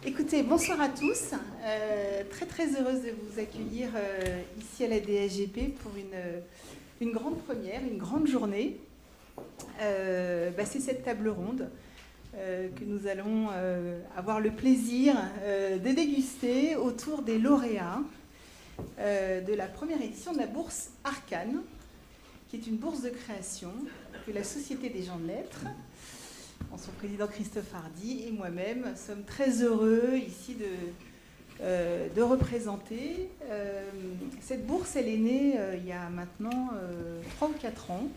Écoutez, bonsoir à tous. Très heureuse de vous accueillir ici à la DSGP pour une grande première, une grande journée. C'est cette table ronde que nous allons avoir le plaisir de déguster autour des lauréats de la première édition de la bourse Arcane, qui est une bourse de création que la Société des gens de lettres, en son président Christophe Hardy et moi-même, sommes très heureux ici de représenter. Cette bourse, elle est née il y a maintenant 3 ou 4 ans,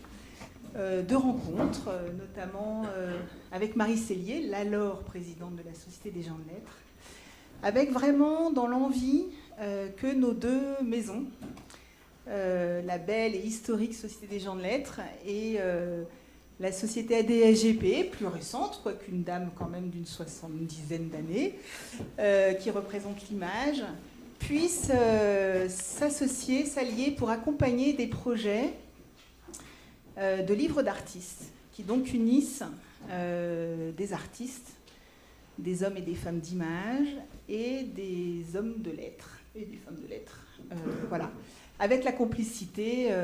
de rencontres, notamment avec Marie Sellier, l'alors présidente de la Société des gens de lettres, avec vraiment dans l'envie que nos deux maisons, la belle et historique Société des gens de lettres et la société ADSGP, plus récente, quoiqu'une dame quand même d'une 70aine d'années, qui représente l'image, puissent s'associer, s'allier pour accompagner des projets de livres d'artistes, qui donc unissent des artistes, des hommes et des femmes d'image, et des hommes de lettres, et des femmes de lettres, voilà, avec la complicité,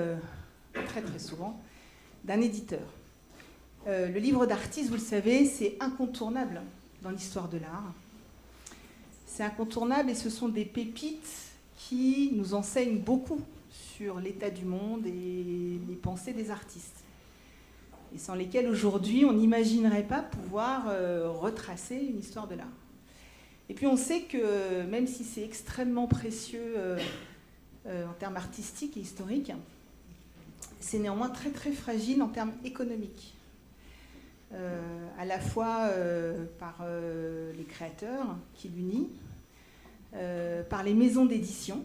très souvent, d'un éditeur. Le livre d'artiste, vous le savez, c'est incontournable dans l'histoire de l'art. C'est incontournable et ce sont des pépites qui nous enseignent beaucoup sur l'état du monde et les pensées des artistes. Et sans lesquels, aujourd'hui, on n'imaginerait pas pouvoir retracer une histoire de l'art. Et puis on sait que, même si c'est extrêmement précieux en termes artistiques et historiques, c'est néanmoins très fragile en termes économiques. À la fois par les créateurs qui l'unissent, par les maisons d'édition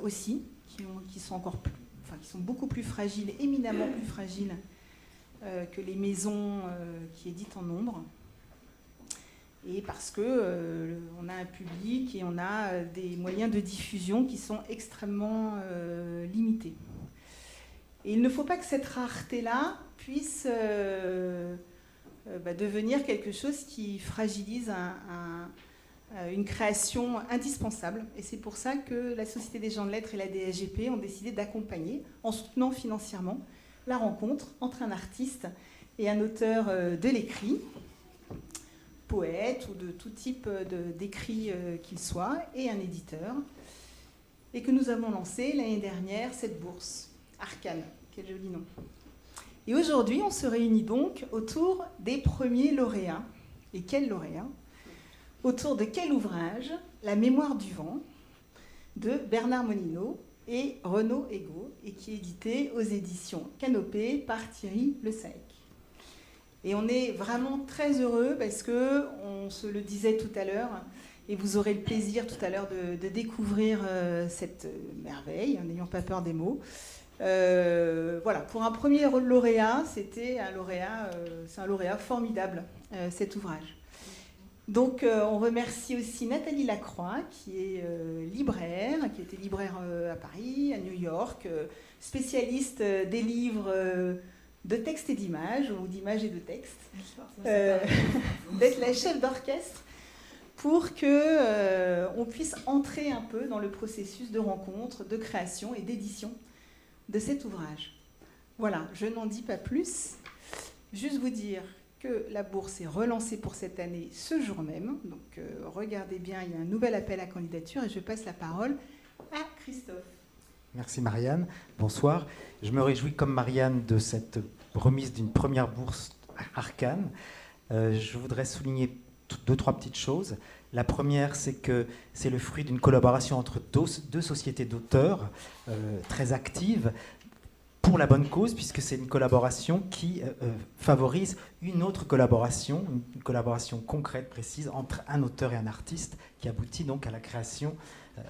aussi, qui sont qui sont beaucoup plus fragiles, éminemment plus fragiles que les maisons qui éditent en nombre, et parce que on a un public et on a des moyens de diffusion qui sont extrêmement limités. Et il ne faut pas que cette rareté-là puisse devenir quelque chose qui fragilise une création indispensable. Et c'est pour ça que la Société des gens de lettres et la DSGP ont décidé d'accompagner, en soutenant financièrement, la rencontre entre un artiste et un auteur de l'écrit, poète ou de tout type d'écrit qu'il soit, et un éditeur, et que nous avons lancé l'année dernière cette bourse, Arcane, quel joli nom. Et aujourd'hui, on se réunit donc autour des premiers lauréats. Et quels lauréats? Autour de quel ouvrage? La mémoire du vent, de Bernard Monino et Renaud Ego, et qui est édité aux éditions Canopée par Thierry Le Saec. Et on est vraiment très heureux parce qu'on se le disait tout à l'heure, et vous aurez le plaisir tout à l'heure de découvrir cette merveille, en n'ayant pas peur des mots. Voilà, pour un premier lauréat, c'est un lauréat formidable, cet ouvrage. Donc, on remercie aussi Nathalie Lacroix, qui est libraire, qui était libraire à Paris, à New York, spécialiste des livres de texte et d'images, ou d'images et de texte, d'être la chef d'orchestre pour qu'on puisse entrer un peu dans le processus de rencontre, de création et d'édition de cet ouvrage. Voilà, je n'en dis pas plus. Juste vous dire que la bourse est relancée pour cette année ce jour même. Donc regardez bien, il y a un nouvel appel à candidature et je passe la parole à Christophe. Merci Marianne, bonsoir. Je me réjouis comme Marianne de cette remise d'une première bourse Arcane. Je voudrais souligner 2-3 petites choses. La première, c'est que c'est le fruit d'une collaboration entre deux sociétés d'auteurs très actives pour la bonne cause, puisque c'est une collaboration qui favorise une autre collaboration, une collaboration concrète, précise, entre un auteur et un artiste, qui aboutit donc à la création,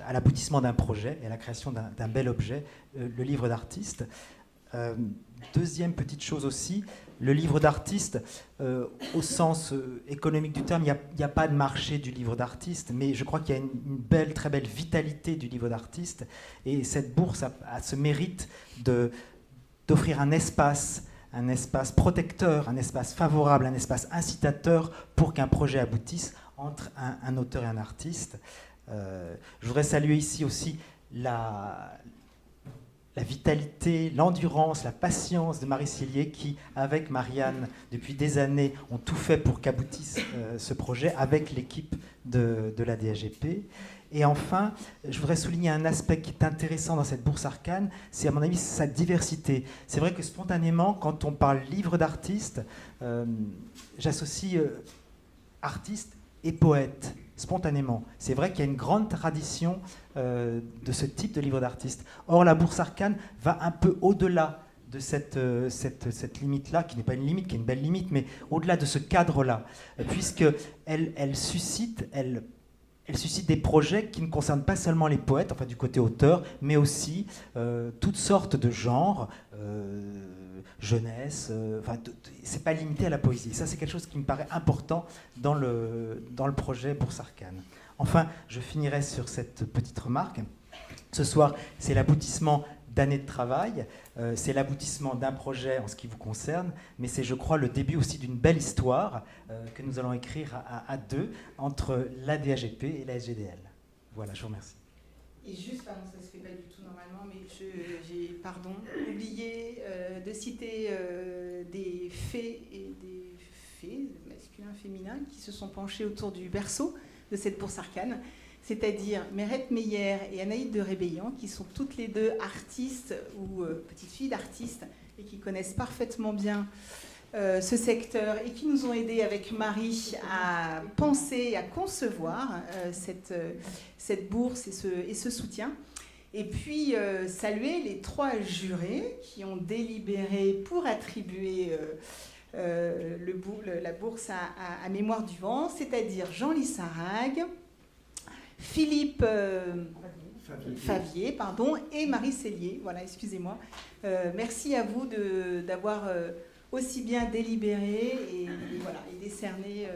à l'aboutissement d'un projet et à la création d'un bel objet, le livre d'artiste. Deuxième petite chose aussi, le livre d'artiste, au sens économique du terme, il n'y a pas de marché du livre d'artiste, mais je crois qu'il y a une très belle vitalité du livre d'artiste, et cette bourse a ce mérite d'offrir un espace protecteur, un espace favorable, un espace incitateur pour qu'un projet aboutisse entre un auteur et un artiste. Je voudrais saluer ici aussi la vitalité, l'endurance, la patience de Marie Cellier qui, avec Marianne, depuis des années, ont tout fait pour qu'aboutisse ce projet avec l'équipe de la DAGP. Et enfin, je voudrais souligner un aspect qui est intéressant dans cette bourse Arcane, c'est à mon avis sa diversité. C'est vrai que spontanément, quand on parle livre d'artistes, j'associe artistes et poètes, spontanément. C'est vrai qu'il y a une grande tradition de ce type de livre d'artistes. Or, la bourse Arcane va un peu au-delà de cette limite-là, qui n'est pas une limite, qui est une belle limite, mais au-delà de ce cadre-là, puisqu'elle suscite des projets qui ne concernent pas seulement les poètes, enfin du côté auteur, mais aussi toutes sortes de genres, jeunesse, c'est pas limité à la poésie. Ça, c'est quelque chose qui me paraît important dans le projet Bourse Arcane. Enfin, je finirai sur cette petite remarque. Ce soir, c'est l'aboutissement d'années de travail, c'est l'aboutissement d'un projet en ce qui vous concerne, mais c'est, je crois, le début aussi d'une belle histoire que nous allons écrire à deux entre la DAGP et la SGDL. Voilà, je vous remercie. Et juste, pardon, ça ne se fait pas du tout normalement, mais j'ai oublié de citer des fées et des fées, masculins, féminins, qui se sont penchés autour du berceau de cette bourse Arcane, c'est-à-dire Mérette Meyer et Anaïde de Rébellion, qui sont toutes les deux artistes ou petites filles d'artistes et qui connaissent parfaitement bien ce secteur et qui nous ont aidés avec Marie à penser, à concevoir cette bourse et ce soutien. Et puis saluer les 3 jurés qui ont délibéré pour attribuer la bourse à Mémoire du Vent, c'est-à-dire Jean Lissarag, Philippe Favier, et Marie Cellier. Voilà, excusez-moi. Merci à vous d'avoir aussi bien délibéré et décerné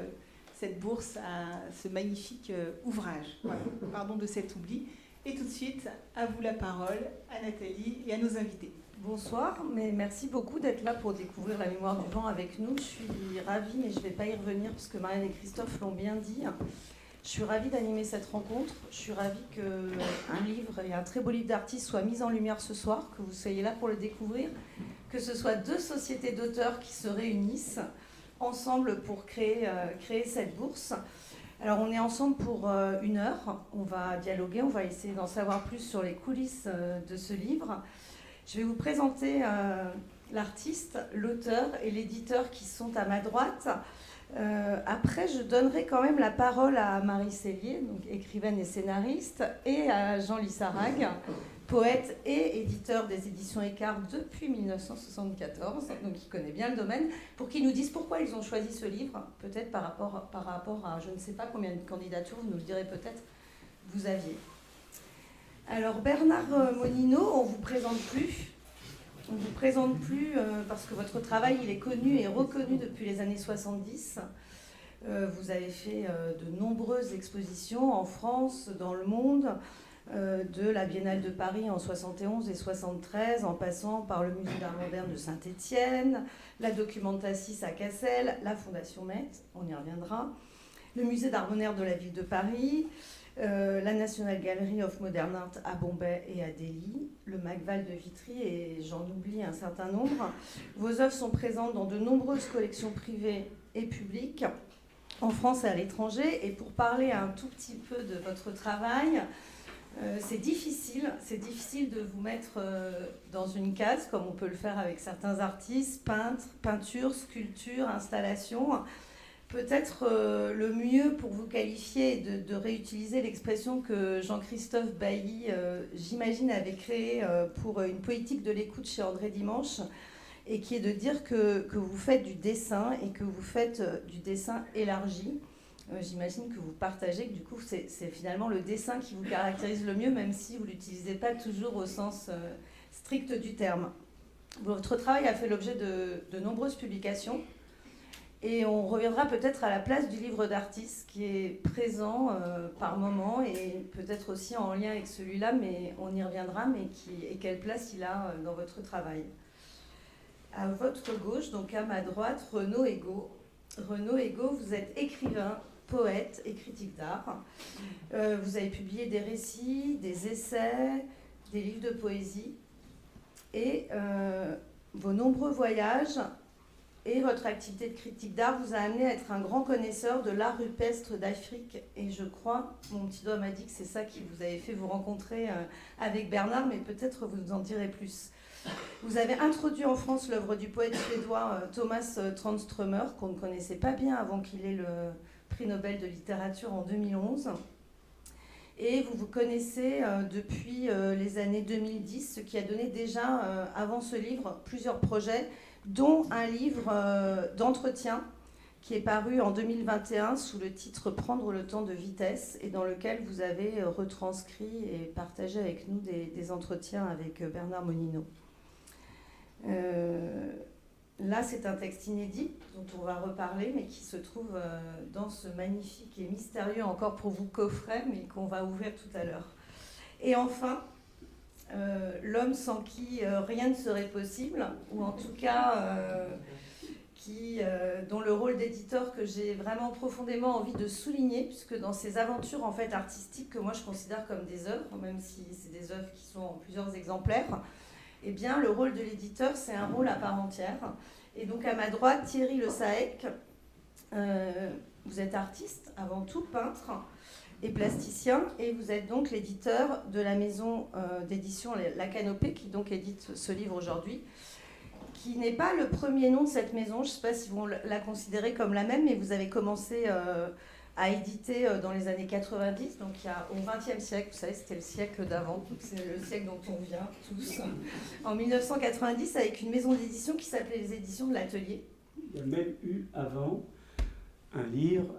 cette bourse à ce magnifique ouvrage. Voilà. Pardon de cet oubli. Et tout de suite, à vous la parole, à Nathalie et à nos invités. Bonsoir, mais merci beaucoup d'être là pour découvrir la Mémoire du Vent avec nous. Je suis ravie, mais je ne vais pas y revenir parce que Marianne et Christophe l'ont bien dit. Je suis ravie d'animer cette rencontre. Je suis ravie qu'un livre et un très beau livre d'artistes soient mis en lumière ce soir, que vous soyez là pour le découvrir, que ce soit 2 sociétés d'auteurs qui se réunissent ensemble pour créer cette bourse. Alors on est ensemble pour 1 heure. On va dialoguer, on va essayer d'en savoir plus sur les coulisses de ce livre. Je vais vous présenter l'artiste, l'auteur et l'éditeur qui sont à ma droite. Après, je donnerai quand même la parole à Marie Cellier, donc écrivaine et scénariste, et à Jean Lissarag, poète et éditeur des éditions Écart depuis 1974, donc il connaît bien le domaine, pour qu'ils nous disent pourquoi ils ont choisi ce livre, peut-être par rapport à je ne sais pas combien de candidatures, vous nous le direz peut-être, vous aviez. Alors Bernard Monino, on ne vous présente plus. On ne vous présente plus parce que votre travail il est connu et reconnu depuis les années 70. Vous avez fait de nombreuses expositions en France, dans le monde, de la Biennale de Paris en 71 et 73, en passant par le Musée d'Art moderne de Saint-Étienne, la Documentacis à Cassel, la Fondation Met, on y reviendra, le Musée d'Art moderne de la ville de Paris, la National Gallery of Modern Art à Bombay et à Delhi, le McVal de Vitry, et j'en oublie un certain nombre. Vos œuvres sont présentes dans de nombreuses collections privées et publiques, en France et à l'étranger. Et pour parler un tout petit peu de votre travail, c'est difficile de vous mettre dans une case, comme on peut le faire avec certains artistes, peintres, peinture, sculpture, installation. Peut-être le mieux pour vous qualifier de réutiliser l'expression que Jean-Christophe Bailly, j'imagine, avait créée pour une poétique de l'écoute chez André Dimanche, et qui est de dire que vous faites du dessin et que vous faites du dessin élargi. J'imagine que vous partagez que du coup c'est finalement le dessin qui vous caractérise le mieux, même si vous ne l'utilisez pas toujours au sens strict du terme. Votre travail a fait l'objet de nombreuses publications. Et on reviendra peut-être à la place du livre d'artiste qui est présent par moment et peut-être aussi en lien avec celui-là, mais on y reviendra, et quelle place il a dans votre travail. À votre gauche, donc à ma droite, Renaud Ego. Renaud Ego, vous êtes écrivain, poète et critique d'art. Vous avez publié des récits, des essais, des livres de poésie. Et vos nombreux voyages et votre activité de critique d'art vous a amené à être un grand connaisseur de l'art rupestre d'Afrique. Et je crois, mon petit doigt m'a dit que c'est ça qui vous avait fait vous rencontrer avec Bernard, mais peut-être vous nous en direz plus. Vous avez introduit en France l'œuvre du poète suédois Thomas Tranströmer, qu'on ne connaissait pas bien avant qu'il ait le prix Nobel de littérature en 2011. Et vous vous connaissez depuis les années 2010, ce qui a donné déjà, avant ce livre, plusieurs projets, dont un livre d'entretien qui est paru en 2021 sous le titre « Prendre le temps de vitesse » et dans lequel vous avez retranscrit et partagé avec nous des entretiens avec Bernard Monino. Là, c'est un texte inédit dont on va reparler, mais qui se trouve dans ce magnifique et mystérieux, encore pour vous, coffret, mais qu'on va ouvrir tout à l'heure. Et enfin, l'homme sans qui rien ne serait possible, ou en tout cas dont le rôle d'éditeur que j'ai vraiment profondément envie de souligner, puisque dans ces aventures en fait artistiques que moi je considère comme des œuvres, même si c'est des œuvres qui sont en plusieurs exemplaires, eh bien, le rôle de l'éditeur, c'est un rôle à part entière. Et donc, à ma droite, Thierry Le Saec. Vous êtes artiste, avant tout, peintre et plasticien. Et vous êtes donc l'éditeur de la maison d'édition La Canopée, qui donc édite ce livre aujourd'hui, qui n'est pas le premier nom de cette maison. Je ne sais pas si vous la considérez comme la même, mais vous avez commencé à éditer dans les années 90, donc il y a au XXe siècle, vous savez, c'était le siècle d'avant, donc c'est le siècle dont on vient tous, en 1990, avec une maison d'édition qui s'appelait les Éditions de l'Atelier. Il y a même eu avant un livre,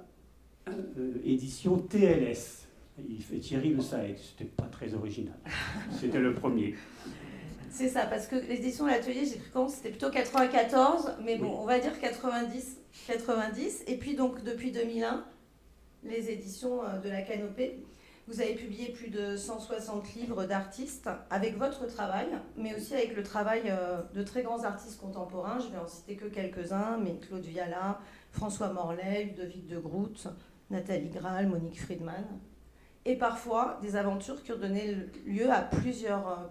édition TLS. Il fait Thierry Le Saec, c'était pas très original. C'était le premier. C'est ça, parce que les Éditions de l'Atelier, j'ai cru quand c'était plutôt 94, mais bon, oui. On va dire 90, et puis donc depuis 2001, les Éditions de La Canopée. Vous avez publié plus de 160 livres d'artistes avec votre travail, mais aussi avec le travail de très grands artistes contemporains. Je vais en citer que quelques-uns, mais Claude Viala, François Morlet, Ludovic de Groot, Nathalie Graal, Monique Friedman. Et parfois des aventures qui ont donné lieu à plusieurs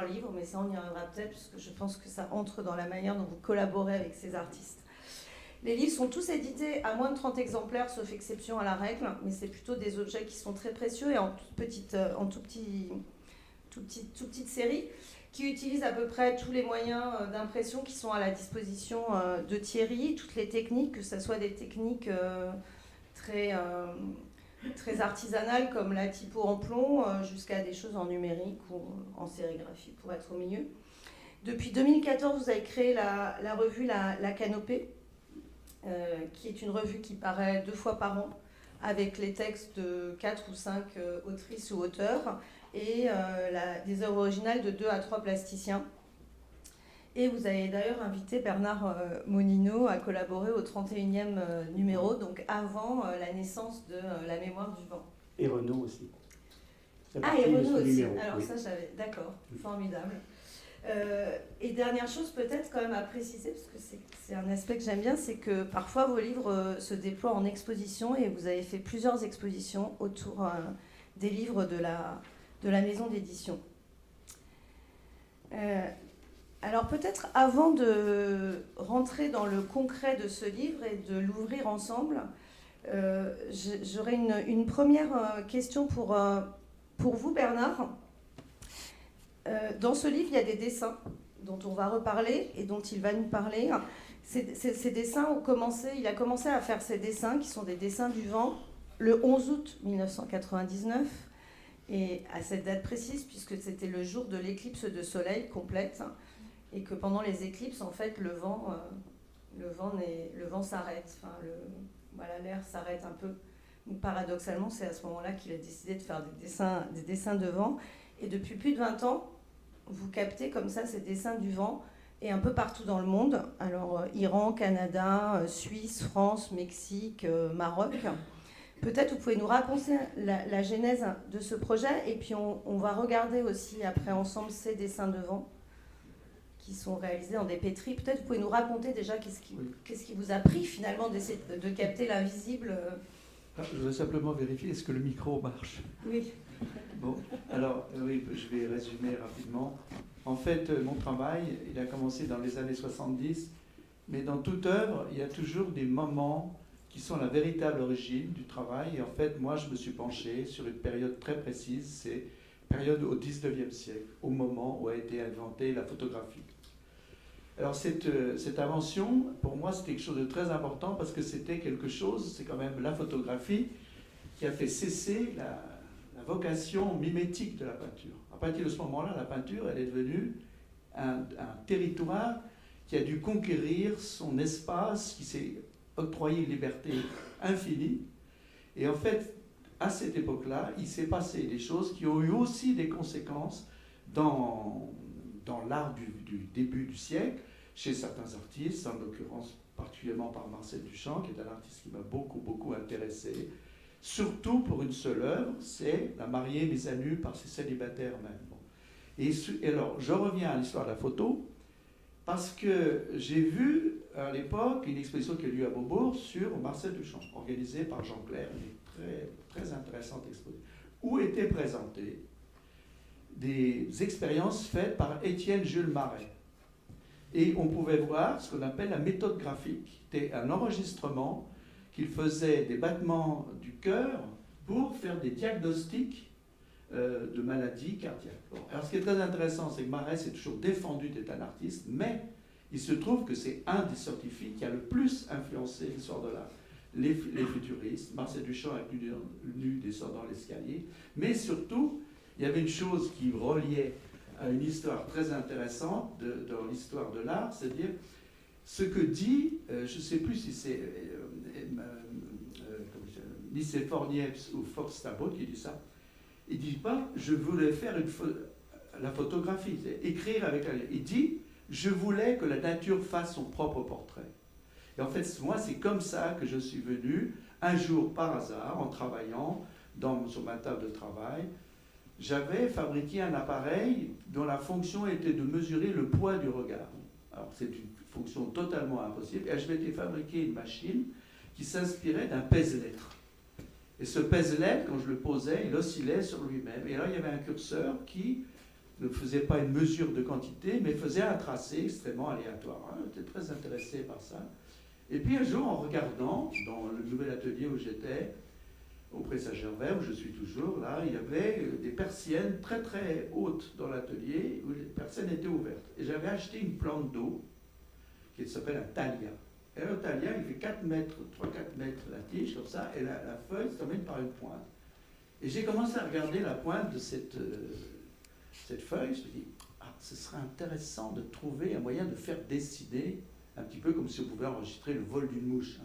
livres, mais ça on y reviendra peut-être, parce que je pense que ça entre dans la manière dont vous collaborez avec ces artistes. Les livres sont tous édités à moins de 30 exemplaires, sauf exception à la règle, mais c'est plutôt des objets qui sont très précieux et en toute petite série, qui utilisent à peu près tous les moyens d'impression qui sont à la disposition de Thierry, toutes les techniques, que ce soit des techniques très artisanales comme la typo en plomb, jusqu'à des choses en numérique ou en sérigraphie pour être au milieu. Depuis 2014, vous avez créé la revue La Canopée, qui est une revue qui paraît 2 fois par an avec les textes de 4 ou 5 autrices ou auteurs et des œuvres originales de 2 à 3 plasticiens. Et vous avez d'ailleurs invité Bernard Monino à collaborer au 31e numéro, donc avant la naissance de La Mémoire du vent. Et Renaud aussi. Et Renaud aussi. Alors oui. Ça, j'avais. D'accord, formidable. Et dernière chose peut-être quand même à préciser, parce que c'est un aspect que j'aime bien, c'est que parfois vos livres se déploient en exposition et vous avez fait plusieurs expositions autour des livres de la maison d'édition. Alors peut-être avant de rentrer dans le concret de ce livre et de l'ouvrir ensemble, j'aurais une première question pour vous, Bernard. Dans ce livre, il y a des dessins dont on va reparler et dont il va nous parler. Ces dessins il a commencé à faire ces dessins qui sont des dessins du vent le 11 août 1999 et à cette date précise puisque c'était le jour de l'éclipse de soleil complète et que pendant les éclipses, en fait, le vent s'arrête. Enfin, l'air s'arrête un peu. Donc, paradoxalement, c'est à ce moment-là qu'il a décidé de faire des dessins de vent. Et depuis plus de 20 ans, vous captez comme ça ces dessins du vent et un peu partout dans le monde. Alors, Iran, Canada, Suisse, France, Mexique, Maroc. Peut-être vous pouvez nous raconter la genèse de ce projet et puis on va regarder aussi après ensemble ces dessins de vent qui sont réalisés en des pétris. Peut-être vous pouvez nous raconter déjà qu'est-ce qui vous a pris finalement d'essayer de capter l'invisible Je voudrais simplement vérifier, est-ce que le micro marche? Oui. Bon, alors, oui, je vais résumer rapidement. En fait, mon travail, il a commencé dans les années 70, mais dans toute œuvre, il y a toujours des moments qui sont la véritable origine du travail. Et en fait, moi, je me suis penché sur une période très précise, c'est période au 19e siècle, au moment où a été inventée la photographie. Alors cette invention, pour moi, c'était quelque chose de très important parce que c'était quelque chose, c'est quand même la photographie qui a fait cesser la vocation mimétique de la peinture. À partir de ce moment-là, la peinture, elle est devenue un territoire qui a dû conquérir son espace, qui s'est octroyé une liberté infinie. Et en fait, à cette époque-là, il s'est passé des choses qui ont eu aussi des conséquences dans l'art du début du siècle, chez certains artistes, en l'occurrence particulièrement par Marcel Duchamp, qui est un artiste qui m'a beaucoup intéressé, surtout pour une seule œuvre, c'est La mariée mise à nu par ses célibataires même. Bon. Et alors, je reviens à l'histoire de la photo, parce que j'ai vu à l'époque une exposition qui a eu lieu à Beaubourg sur Marcel Duchamp, organisée par Jean Clair, une très intéressante exposition, où étaient présentées des expériences faites par Étienne Jules Marais. Et on pouvait voir ce qu'on appelle la méthode graphique. C'était un enregistrement qu'il faisait des battements du cœur pour faire des diagnostics de maladies cardiaques. Bon. Alors ce qui est très intéressant, c'est que Marais s'est toujours défendu d'être un artiste, mais il se trouve que c'est un des scientifiques qui a le plus influencé l'histoire de l'art. Les futuristes, Marcel Duchamp est nu descendant l'escalier, mais surtout, il y avait une chose qui reliait à une histoire très intéressante dans l'histoire de l'art, c'est-à-dire ce que dit, je ne sais plus si c'est Nicéphore Niepce ou Fox Talbot qui dit ça, il ne dit pas « je voulais faire la photographie », écrire avec la... Il dit « je voulais que la nature fasse son propre portrait ». Et en fait, moi, c'est comme ça que je suis venu, un jour par hasard, en travaillant sur ma table de travail, j'avais fabriqué un appareil dont la fonction était de mesurer le poids du regard. Alors, c'est une fonction totalement impossible. Et je m'étais fabriqué une machine qui s'inspirait d'un pèse-lettres. Et ce pèse-lettres, quand je le posais, il oscillait sur lui-même. Et là, il y avait un curseur qui ne faisait pas une mesure de quantité, mais faisait un tracé extrêmement aléatoire. J'étais très intéressé par ça. Et puis un jour, en regardant, dans le nouvel atelier où j'étais, auprès de Saint-Gervais, où je suis toujours, là, il y avait des persiennes très hautes dans l'atelier, où les persiennes étaient ouvertes. Et j'avais acheté une plante d'eau, qui s'appelle un thalia. Et le thalia, il fait 3-4 mètres la tige, comme ça, et la feuille se termine par une pointe. Et j'ai commencé à regarder la pointe de cette feuille, je me dis, ce serait intéressant de trouver un moyen de faire dessiner, un petit peu comme si on pouvait enregistrer le vol d'une mouche.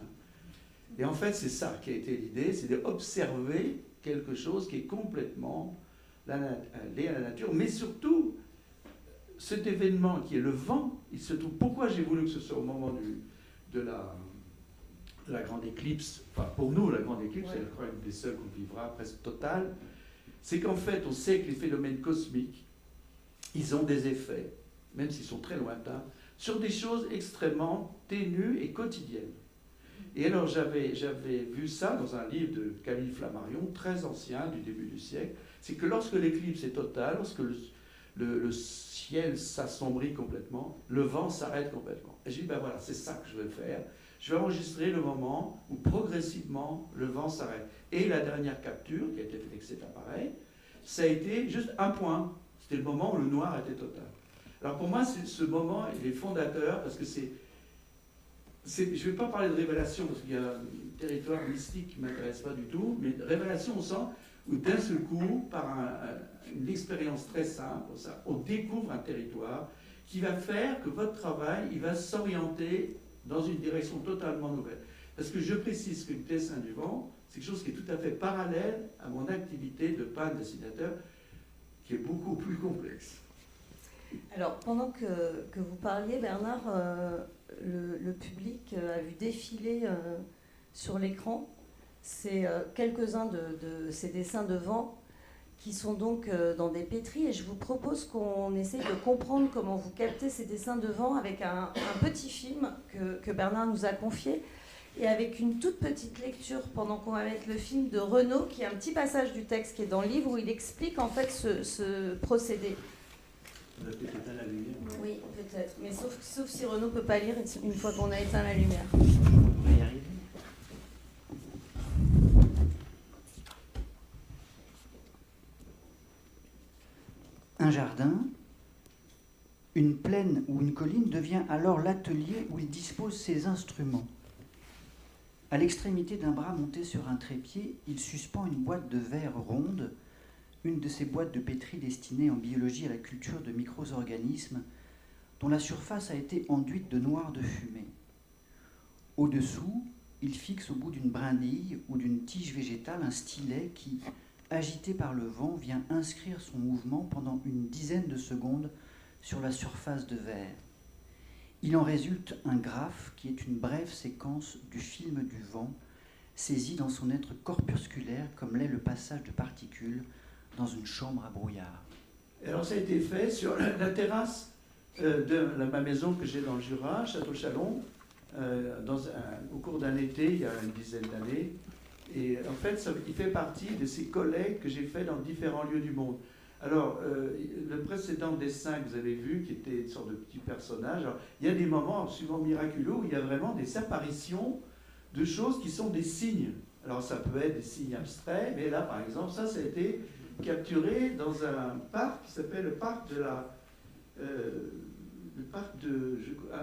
Et en fait, c'est ça qui a été l'idée, c'est d'observer quelque chose qui est complètement lié à la nature, mais surtout, cet événement qui est le vent, il se trouve, pourquoi j'ai voulu que ce soit au moment de la grande éclipse, enfin pour nous, la grande éclipse, c'est je crois une des seules qu'on vivra presque totale, c'est qu'en fait, on sait que les phénomènes cosmiques, ils ont des effets, même s'ils sont très lointains, sur des choses extrêmement ténues et quotidiennes. Et alors j'avais vu ça dans un livre de Camille Flammarion, très ancien, du début du siècle, c'est que lorsque l'éclipse est totale, lorsque le ciel s'assombrit complètement, le vent s'arrête complètement. Et j'ai dit, ben voilà, c'est ça que je vais faire. Je vais enregistrer le moment où progressivement le vent s'arrête. Et la dernière capture qui a été faite avec cet appareil, ça a été juste un point. C'était le moment où le noir était total. Alors pour moi, ce moment, il est fondateur parce que je ne vais pas parler de révélation parce qu'il y a un territoire mystique qui ne m'intéresse pas du tout, mais révélation au sens où d'un seul coup, par une expérience très simple, on découvre un territoire qui va faire que votre travail, il va s'orienter dans une direction totalement nouvelle. Parce que je précise que le dessin du vent, c'est quelque chose qui est tout à fait parallèle à mon activité de peintre dessinateur, qui est beaucoup plus complexe. Alors, pendant que vous parliez, Bernard, le public a vu défiler sur l'écran quelques-uns de ces dessins de vent qui sont donc dans des pétris. Et je vous propose qu'on essaye de comprendre comment vous captez ces dessins de vent avec un petit film que Bernard nous a confié. et avec une toute petite lecture pendant qu'on va mettre le film de Renaud, qui est un petit passage du texte qui est dans le livre où il explique en fait ce procédé. On a peut-être éteint la lumière. Oui, peut-être, mais sauf si Renaud ne peut pas lire une fois qu'on a éteint la lumière. On va y arriver. Un jardin, une plaine ou une colline devient alors l'atelier où il dispose ses instruments. À l'extrémité d'un bras monté sur un trépied, il suspend une boîte de verre ronde, une de ces boîtes de pétri destinées en biologie à la culture de micro-organismes, dont la surface a été enduite de noir de fumée. Au-dessous, il fixe au bout d'une brindille ou d'une tige végétale un stylet qui, agité par le vent, vient inscrire son mouvement pendant une dizaine de secondes sur la surface de verre. Il en résulte un graphe qui est une brève séquence du film du vent, saisi dans son être corpusculaire comme l'est le passage de particules dans une chambre à brouillard. Alors ça a été fait sur la terrasse de ma maison que j'ai dans le Jura, Château-Chalon, au cours d'un été, il y a une dizaine d'années. Et en fait, il fait partie de ces collègues que j'ai fait dans différents lieux du monde. Alors, le précédent dessin que vous avez vu, qui était une sorte de petit personnage, alors, il y a des moments absolument miraculeux où il y a vraiment des apparitions de choses qui sont des signes. Alors, ça peut être des signes abstraits, mais là, par exemple, ça a été capturé dans un parc qui s'appelle le parc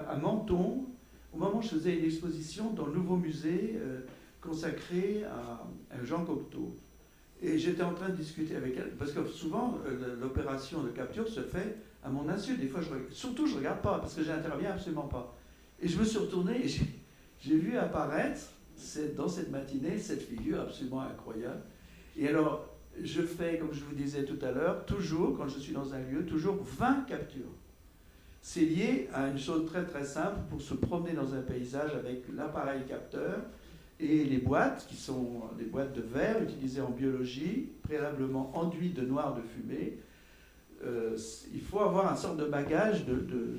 à Menton, au moment où je faisais une exposition dans le nouveau musée consacré à Jean Cocteau. Et j'étais en train de discuter avec elle, parce que souvent, l'opération de capture se fait à mon insu. Des fois, je ne regarde pas, parce que je n'interviens absolument pas. Et je me suis retourné et j'ai vu apparaître, dans cette matinée, cette figure absolument incroyable. Et alors, je fais, comme je vous disais tout à l'heure, toujours, quand je suis dans un lieu, toujours 20 captures. C'est lié à une chose très très simple, pour se promener dans un paysage avec l'appareil capteur, et les boîtes, qui sont des boîtes de verre utilisées en biologie, préalablement enduites de noir de fumée. Il faut avoir un sorte de bagage de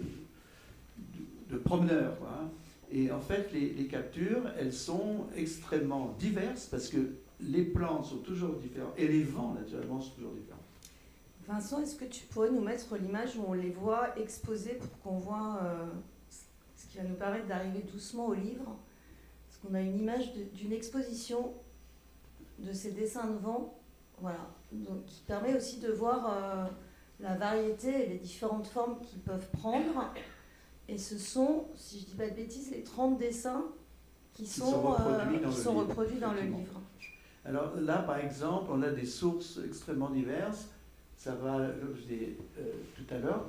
promeneur, quoi. Et en fait, les captures, elles sont extrêmement diverses, parce que les plans sont toujours différents, et les vents, naturellement, sont toujours différents. Vincent, est-ce que tu pourrais nous mettre l'image où on les voit exposées pour qu'on voit ce qui va nous permettre d'arriver doucement au livre ? On a une image d'une exposition de ces dessins de vent, voilà, donc, qui permet aussi de voir la variété et les différentes formes qu'ils peuvent prendre. Et ce sont, si je ne dis pas de bêtises, les 30 dessins qui sont reproduits dans le livre. Alors là, par exemple, on a des sources extrêmement diverses. Ça va, comme je disais tout à l'heure,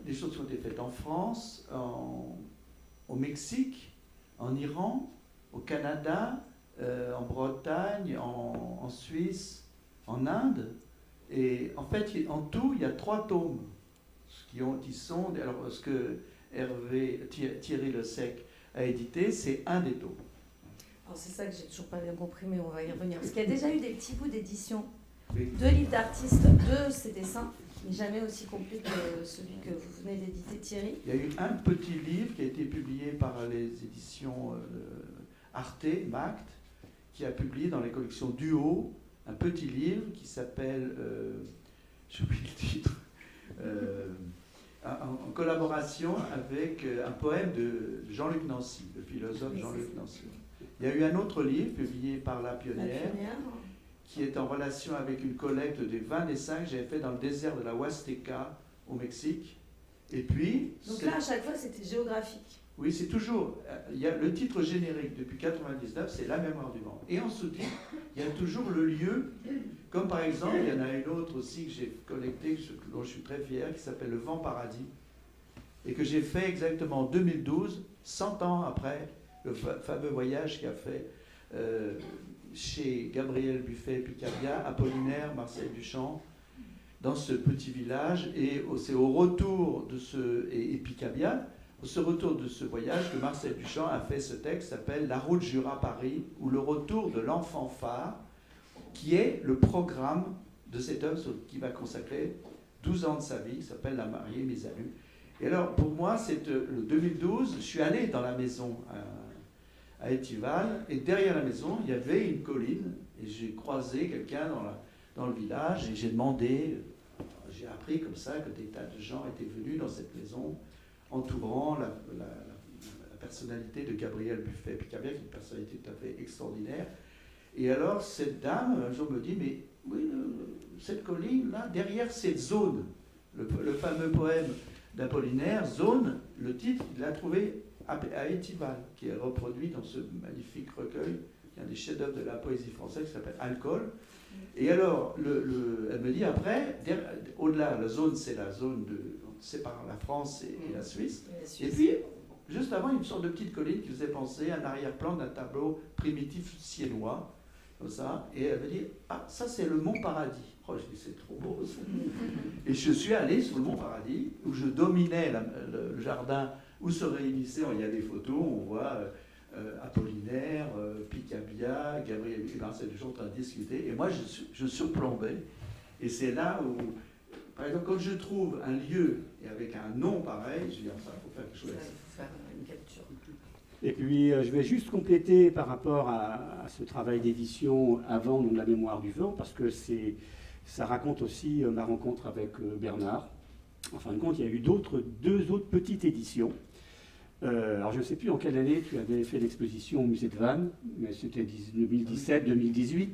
des choses qui ont été faites en France, au Mexique, en Iran, au Canada, en Bretagne, en Suisse, en Inde. Et en fait, en tout, il y a 3 tomes qui sont... Alors, ce que Thierry Le Sec a édité, c'est un des tomes. Alors, c'est ça que j'ai toujours pas bien compris, mais on va y revenir. Parce qu'il y a déjà eu des petits bouts d'édition, Oui. 2 livres d'artistes, de ces dessins, mais jamais aussi complet que celui que vous venez d'éditer, Thierry. Il y a eu un petit livre qui a été publié par les éditions Arte, Mact, qui a publié dans les collections Duo un petit livre qui s'appelle, j'ai oublié le titre, en collaboration avec un poème de Jean-Luc Nancy, le philosophe Jean-Luc Nancy. Il y a eu un autre livre publié par La Pionnière, qui est en relation avec une collecte des 20 dessins que j'avais fait dans le désert de la Huasteca au Mexique. Et puis... Donc là, à chaque fois, c'était géographique. Oui, c'est toujours... Il y a le titre générique depuis 1999, c'est La mémoire du vent. Et en sous-titre, il y a toujours le lieu, comme par exemple, il y en a une autre aussi que j'ai collectée, dont je suis très fier, qui s'appelle Le Vent Paradis, et que j'ai fait exactement en 2012, 100 ans après le fameux voyage qu'a fait chez Gabriel Buffet-Picabia, Apollinaire, Marcel Duchamp, dans ce petit village. Et c'est au retour de et Picabia, ce retour de ce voyage que Marcel Duchamp a fait ce texte qui s'appelle La route Jura-Paris, ou le retour de l'enfant phare, qui est le programme de cette œuvre qui va consacrer 12 ans de sa vie, qui s'appelle La mariée mise à nu. Et alors, pour moi, c'est le 2012, je suis allé dans la maison à Étival, et derrière la maison, il y avait une colline, et j'ai croisé quelqu'un dans le village, et j'ai demandé, j'ai appris comme ça que des tas de gens étaient venus dans cette maison, entourant la personnalité de Gabriel Buffet-Picabia, qui est une personnalité tout à fait extraordinaire. Et alors, cette dame, un jour me dit, mais oui, cette colline-là, derrière cette zone, le fameux poème d'Apollinaire, Zone, le titre, il l'a trouvé à Étival, qui est reproduit dans ce magnifique recueil, qui est un des chefs-d'œuvre de la poésie française, qui s'appelle Alcool. Et alors, elle me dit après, au-delà, la zone, c'est la zone séparant la France et la Suisse. Et puis, juste avant, une sorte de petite colline qui faisait penser à un arrière-plan d'un tableau primitif siennois, comme ça. Et elle me dit, ah, ça c'est le Mont Paradis. Oh, je dis, c'est trop beau ça. Et je suis allé sur le Mont Paradis, où je dominais le jardin où se réunissaient, il y a des photos, on voit Apollinaire, Picabia, Gabriel Hubert, c'est des gens en train de discuter. Et moi, je surplombais. Et c'est là où, par exemple, quand je trouve un lieu et avec un nom pareil, je dis, ah, ça, il faut faire quelque chose. Il faut faire une capture. Et puis, je vais juste compléter par rapport à ce travail d'édition avant La mémoire du vent, parce que ça raconte aussi ma rencontre avec Bernard. En fin de compte, il y a eu deux autres petites éditions. Alors, je ne sais plus en quelle année tu avais fait l'exposition au musée de Vannes, mais c'était 2017-2018.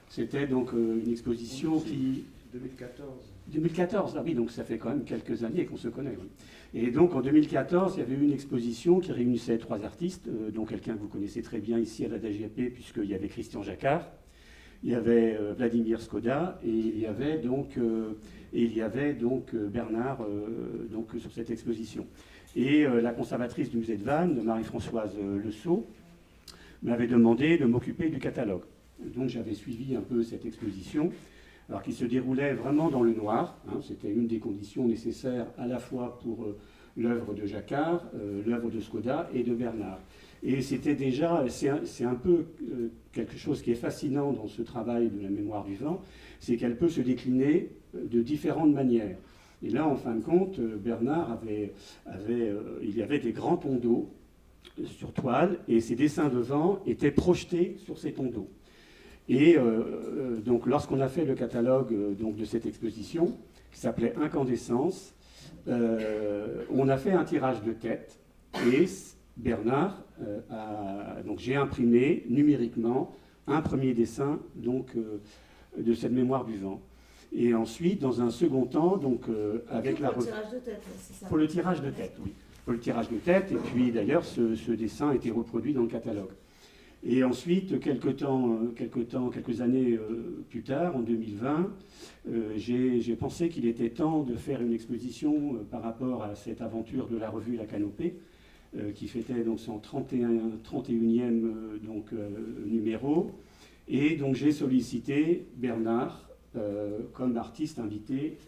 C'était donc une exposition qui... 2014. 2014, ah oui, donc ça fait quand même quelques années qu'on se connaît. Oui. Et donc en 2014, il y avait eu une exposition qui réunissait 3 artistes, dont quelqu'un que vous connaissez très bien ici à la DGAP, puisqu'il y avait Christian Jacquard, il y avait Vladimir Skoda, et il y avait donc Bernard donc, sur cette exposition. Et la conservatrice du musée de Vannes, Marie-Françoise Le Sceau, m'avait demandé de m'occuper du catalogue. Donc j'avais suivi un peu cette exposition, alors qui se déroulait vraiment dans le noir. Hein, c'était une des conditions nécessaires à la fois pour l'œuvre de Jacquard, l'œuvre de Skoda et de Bernard. Et c'était déjà, c'est un peu quelque chose qui est fascinant dans ce travail de la mémoire du vent, c'est qu'elle peut se décliner de différentes manières. Et là, en fin de compte, Bernard il y avait des grands tondeaux sur toile, et ses dessins de vent étaient projetés sur ces tondeaux. Et donc, lorsqu'on a fait le catalogue donc, de cette exposition, qui s'appelait Incandescence, on a fait un tirage de tête, et Bernard donc j'ai imprimé numériquement un premier dessin donc, de cette mémoire du vent. Et ensuite, dans un second temps, donc avec la revue. Pour le tirage de tête, c'est ça. Pour le tirage de tête, oui. Pour le tirage de tête, et puis d'ailleurs, ce dessin a été reproduit dans le catalogue. Et ensuite, quelques années plus tard, en 2020, j'ai pensé qu'il était temps de faire une exposition par rapport à cette aventure de la revue La Canopée, qui fêtait donc son 31e numéro. Et donc j'ai sollicité Bernard comme artiste invité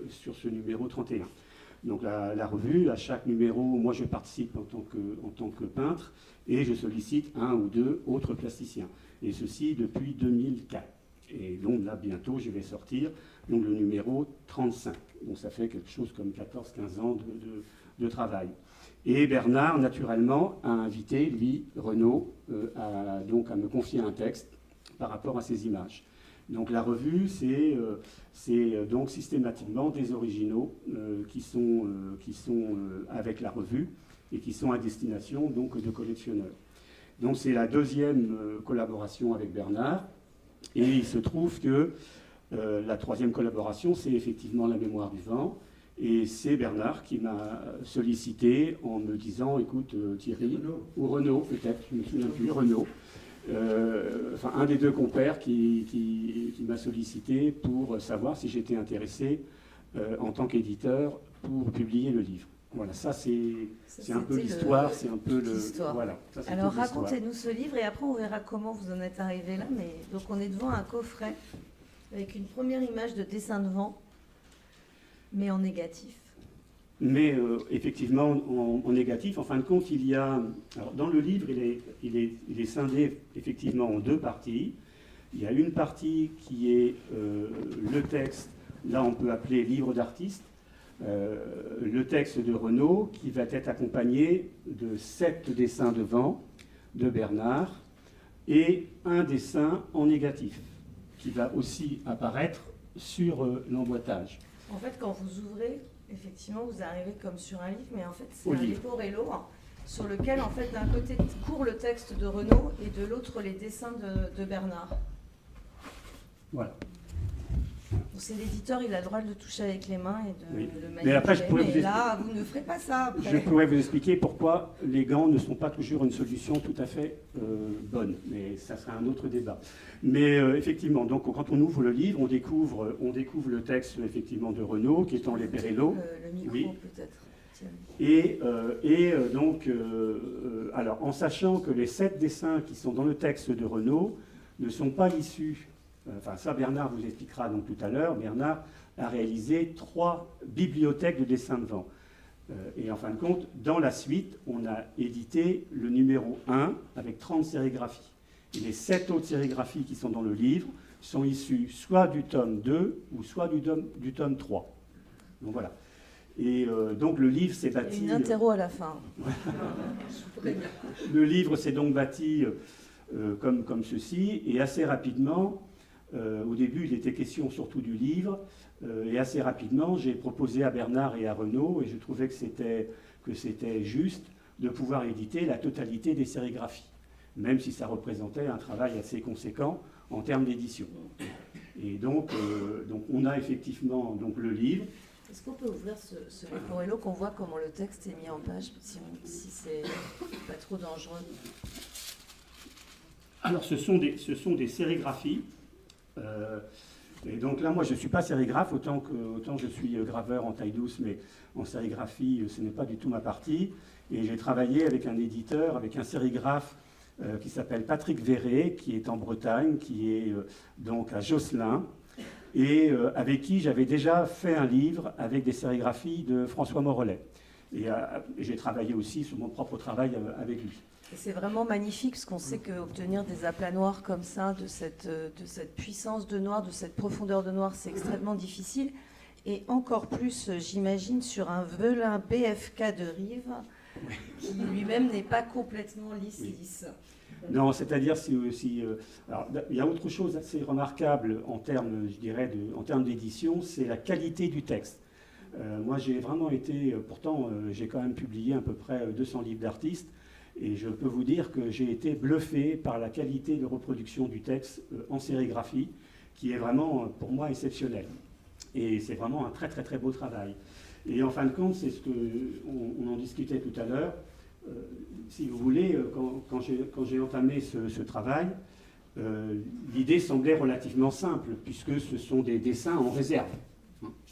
sur ce numéro 31. Donc la revue, à chaque numéro, moi je participe en tant que peintre et je sollicite 1 ou 2 autres plasticiens. Et ceci depuis 2004. Et donc là, bientôt, je vais sortir donc, le numéro 35. Donc ça fait quelque chose comme 14-15 ans de travail. Et Bernard, naturellement, a invité, lui, Renaud, à me confier un texte par rapport à ces images. Donc la revue, c'est donc systématiquement des originaux qui sont avec la revue et qui sont à destination donc, de collectionneurs. Donc c'est la 2e collaboration avec Bernard. Et il se trouve que la 3e collaboration, c'est effectivement La mémoire du vent. Et c'est Bernard qui m'a sollicité en me disant, écoute Thierry, ou Renaud peut-être, je ne me souviens plus, Renaud, un des 2 compères qui m'a sollicité pour savoir si j'étais intéressé en tant qu'éditeur pour publier le livre. Voilà, ça c'est un peu l'histoire, c'est un peu le... Voilà, ça, alors racontez-nous ce livre et après on verra comment vous en êtes arrivé là. Mais donc on est devant un coffret avec une première image de dessin de vent, mais en négatif. Mais effectivement, en négatif, en fin de compte, il y a... Alors, dans le livre, il est scindé effectivement en 2 parties. Il y a une partie qui est le texte, là on peut appeler livre d'artiste, le texte de Renaud, qui va être accompagné de 7 dessins de vent, de Bernard et un dessin en négatif qui va aussi apparaître sur l'emboîtage. En fait, quand vous ouvrez, effectivement, vous arrivez comme sur un livre, mais en fait, c'est Au un livre. leporello sur lequel, en fait, d'un côté court le texte de Renaud et de l'autre les dessins de Bernard. Voilà. Donc, c'est l'éditeur, il a le droit de le toucher avec les mains et de Oui. le manipuler. Mais après, je pourrais vous là, vous ne ferez pas ça. Après. Je pourrais vous expliquer pourquoi les gants ne sont pas toujours une solution tout à fait bonne, mais ça sera un autre débat. Mais effectivement, donc quand on ouvre le livre, on découvre le texte effectivement de Renaud, qui est en Leporello. Le micro, Oui. peut-être. Tiens. Alors, en sachant que les 7 dessins qui sont dans le texte de Renaud ne sont pas issus, enfin ça Bernard vous expliquera donc tout à l'heure, Bernard a réalisé 3 bibliothèques de dessins de vent. Et en fin de compte, dans la suite, on a édité le numéro 1 avec 30 sérigraphies. Et les 7 autres sérigraphies qui sont dans le livre sont issues soit du tome 2 ou soit du tome 3. Donc voilà. Et donc le livre s'est bâti... Une interro à la fin. Le livre s'est donc bâti comme ceci, et assez rapidement, au début il était question surtout du livre, et assez rapidement j'ai proposé à Bernard et à Renaud, et je trouvais que c'était juste de pouvoir éditer la totalité des sérigraphies, même si ça représentait un travail assez conséquent en termes d'édition. Et donc on a effectivement donc, le livre. Est-ce qu'on peut ouvrir ce leporello qu'on voit comment le texte est mis en page, si c'est pas trop dangereux? Alors ce sont des sérigraphies. Et donc là, moi, je ne suis pas sérigraphe, autant je suis graveur en taille douce, mais en sérigraphie, ce n'est pas du tout ma partie. Et j'ai travaillé avec un éditeur, avec un sérigraphe qui s'appelle Patrick Verret, qui est en Bretagne, qui est donc à Josselin, et avec qui j'avais déjà fait un livre avec des sérigraphies de François Morellet. Et j'ai travaillé aussi sur mon propre travail avec lui. Et c'est vraiment magnifique, parce qu'on sait qu'obtenir des aplats noirs comme ça, de cette puissance de noir, de cette profondeur de noir, c'est extrêmement difficile. Et encore plus, j'imagine, sur un velin BFK de Rive, qui lui-même n'est pas complètement lisse. Non, c'est-à-dire alors, il y a autre chose assez remarquable en termes, je dirais, en termes d'édition, c'est la qualité du texte. Moi, j'ai vraiment été, pourtant, j'ai quand même publié à peu près 200 livres d'artistes, et je peux vous dire que j'ai été bluffé par la qualité de reproduction du texte en sérigraphie, qui est vraiment, pour moi, exceptionnelle. Et c'est vraiment un très, très, très beau travail. Et en fin de compte, c'est ce qu'on en discutait tout à l'heure. Si vous voulez, quand j'ai entamé ce travail, l'idée semblait relativement simple, puisque ce sont des dessins en réserve.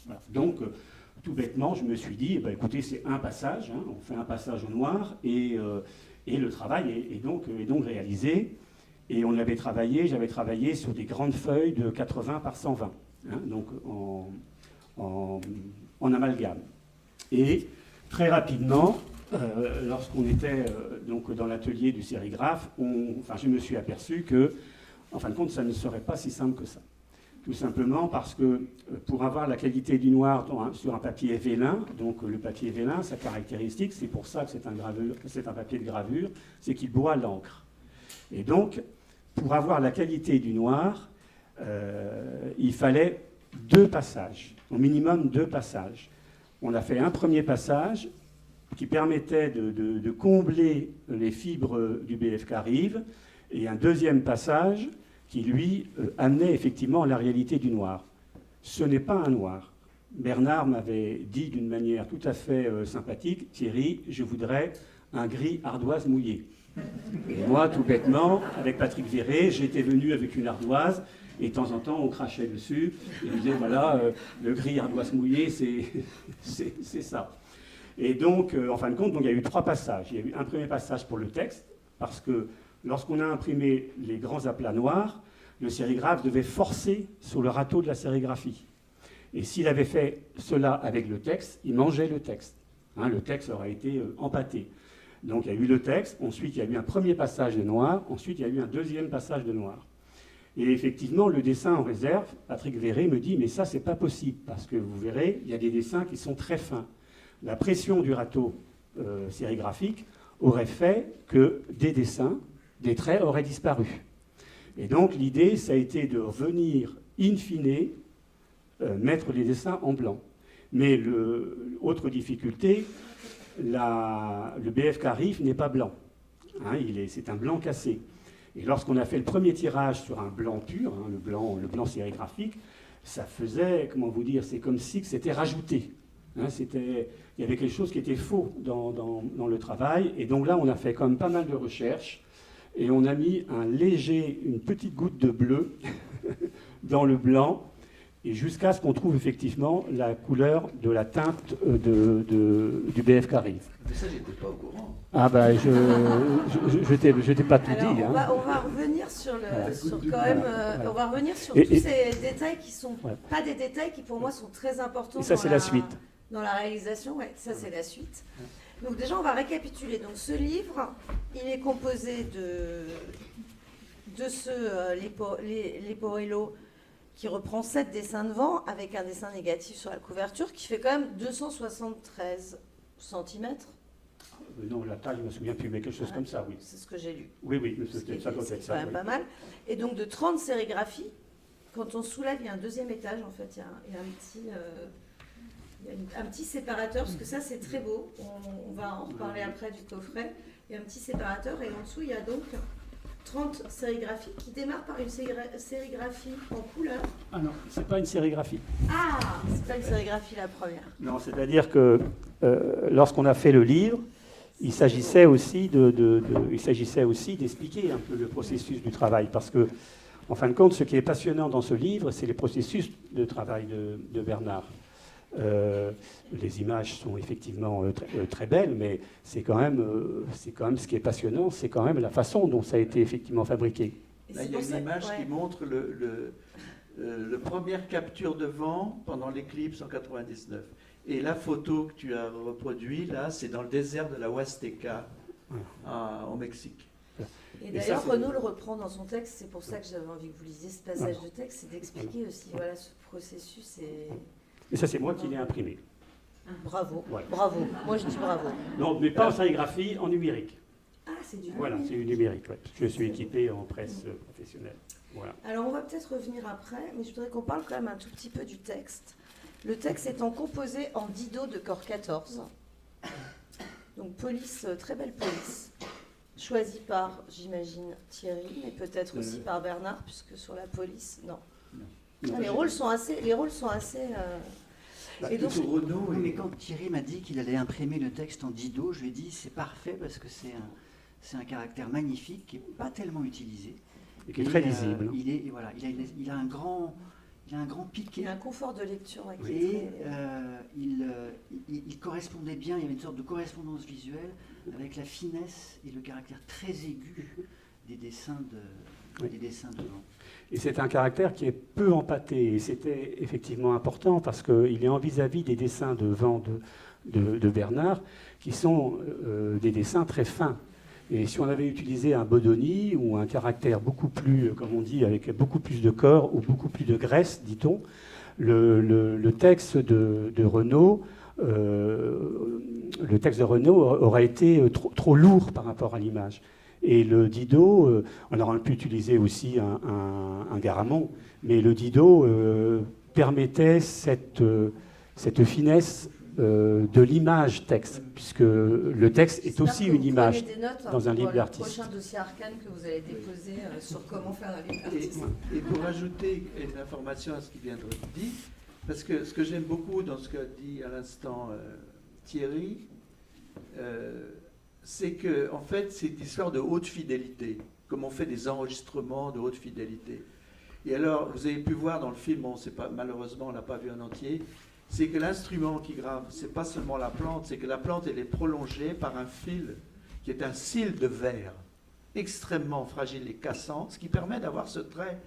Voilà. Donc, tout bêtement, je me suis dit, eh ben, écoutez, c'est un passage, hein, on fait un passage au noir, et le travail est donc réalisé. Et j'avais travaillé sur des grandes feuilles de 80 par 120, hein, donc en amalgame. Et très rapidement, lorsqu'on était donc dans l'atelier du sérigraphe, je me suis aperçu que, en fin de compte, ça ne serait pas si simple que ça. Tout simplement parce que pour avoir la qualité du noir sur un papier vélin, donc le papier vélin, sa caractéristique, c'est pour ça que c'est un papier de gravure, c'est qu'il boit l'encre. Et donc, pour avoir la qualité du noir, il fallait 2 passages, au minimum 2 passages. On a fait un premier passage qui permettait de combler les fibres du BFK Rive, et un deuxième passage qui, lui, amenait effectivement la réalité du noir. Ce n'est pas un noir. Bernard m'avait dit d'une manière tout à fait sympathique, « Thierry, je voudrais un gris ardoise mouillé ». Et moi, tout bêtement, avec Patrick Verret, j'étais venu avec une ardoise, et de temps en temps, on crachait dessus, et on disait, voilà, le gris ardoise mouillé, c'est ça. Et donc, en fin de compte, il y a eu 3 passages. Il y a eu un premier passage pour le texte, parce que lorsqu'on a imprimé les grands aplats noirs, le sérigraphe devait forcer sur le râteau de la sérigraphie. Et s'il avait fait cela avec le texte, il mangeait le texte. Hein, le texte aurait été empâté. Donc il y a eu le texte, ensuite il y a eu un premier passage de noir, ensuite il y a eu un deuxième passage de noir. Et effectivement, le dessin en réserve, Patrick Verret me dit « mais ça, c'est pas possible, parce que vous verrez, il y a des dessins qui sont très fins. La pression du râteau sérigraphique aurait fait que des dessins des traits auraient disparu. Et donc l'idée, ça a été de revenir, in fine, mettre les dessins en blanc. Mais autre difficulté, le BF Carif n'est pas blanc. Hein, c'est un blanc cassé. Et lorsqu'on a fait le premier tirage sur un blanc pur, hein, le blanc sérigraphique, ça faisait, comment vous dire, c'est comme si c'était rajouté. Hein, il y avait quelque chose qui était faux dans le travail. Et donc là, on a fait quand même pas mal de recherches. Et on a mis une petite goutte de bleu dans le blanc, et jusqu'à ce qu'on trouve effectivement la couleur de la teinte du BF Carif. Mais ça, j'étais pas au courant. Ah ben, je t'ai pas tout dit. On va revenir sur on va revenir sur tous ces détails qui sont pas des détails qui pour moi sont très importants. Et ça, c'est la suite. Dans la réalisation, ouais, ça c'est la suite. Donc déjà, on va récapituler. Donc ce livre, il est composé de Leporello, qui reprend 7 dessins de vent avec un dessin négatif sur la couverture qui fait quand même 273 cm. Non, la taille, je me souviens plus, mais quelque chose comme ça, oui. C'est ce que j'ai lu. Oui, ça doit être ça. C'est quand même pas mal. Et donc de 30 sérigraphies, quand on soulève, il y a un deuxième étage, en fait, il y a un petit séparateur, parce que ça c'est très beau, on va en reparler après du coffret. Il y a un petit séparateur et en dessous il y a donc 30 sérigraphies qui démarrent par une sérigraphie en couleur. Ah non, c'est pas une sérigraphie. Ah, c'est pas une sérigraphie la première. Non, c'est-à-dire que lorsqu'on a fait le livre, il s'agissait aussi d'expliquer un peu le processus du travail, parce que en fin de compte, ce qui est passionnant dans ce livre, c'est les processus de travail de Bernard. Les images sont effectivement très belles, mais c'est quand même ce qui est passionnant, c'est quand même la façon dont ça a été effectivement fabriqué. Là, il y a une image qui montre le première capture de vent pendant l'éclipse en 99. Et la photo que tu as reproduite, là, c'est dans le désert de la Huasteca, au Mexique. Et d'ailleurs, Renaud le reprend dans son texte, c'est pour ça que j'avais envie que vous lisiez ce passage de texte, c'est d'expliquer aussi ce processus. Et ça, c'est moi qui l'ai imprimé. Bravo, ouais. Bravo. Moi, je dis bravo. Non, mais pas en sérigraphie, en numérique. Ah, c'est du numérique. Voilà, c'est du numérique. Ouais. Je suis équipé en presse professionnelle. Voilà. Alors, on va peut-être revenir après, mais je voudrais qu'on parle quand même un tout petit peu du texte. Le texte étant composé en dido de corps 14. Donc, police, très belle police. Choisie par, j'imagine, Thierry, mais peut-être aussi par Bernard, puisque sur la police, non. Les rôles sont assez. Et donc, Renaud, mais quand Thierry m'a dit qu'il allait imprimer le texte en dido, je lui ai dit c'est parfait parce que c'est un caractère magnifique qui n'est pas tellement utilisé. Et qui est très lisible. Il a un grand piqué. Il a un confort de lecture. Et il correspondait bien, il y avait une sorte de correspondance visuelle avec la finesse et le caractère très aigu des dessins de vent. Et c'est un caractère qui est peu empâté. Et c'était effectivement important parce qu'il est en vis-à-vis des dessins de vent de Bernard, qui sont des dessins très fins. Et si on avait utilisé un Bodoni ou un caractère beaucoup plus, comme on dit, avec beaucoup plus de corps ou beaucoup plus de graisse, dit-on, le texte de Renaud, aurait été trop lourd par rapport à l'image. Et le dido, on aurait pu utiliser aussi un Garamond, mais le dido permettait cette finesse de l'image texte, puisque le texte est aussi une image dans un livre d'artiste. Le prochain dossier arcane que vous allez déposer sur comment faire un livre d'artiste. Et pour ajouter une information à ce qui vient d'être dit, parce que ce que j'aime beaucoup dans ce qu'a dit à l'instant Thierry, c'est que en fait c'est une histoire de haute fidélité, comme on fait des enregistrements de haute fidélité. Et alors vous avez pu voir dans le film, malheureusement on l'a pas vu en entier, c'est que l'instrument qui grave, c'est pas seulement la plante, c'est que la plante elle est prolongée par un fil qui est un cil de verre extrêmement fragile et cassant, ce qui permet d'avoir ce trait.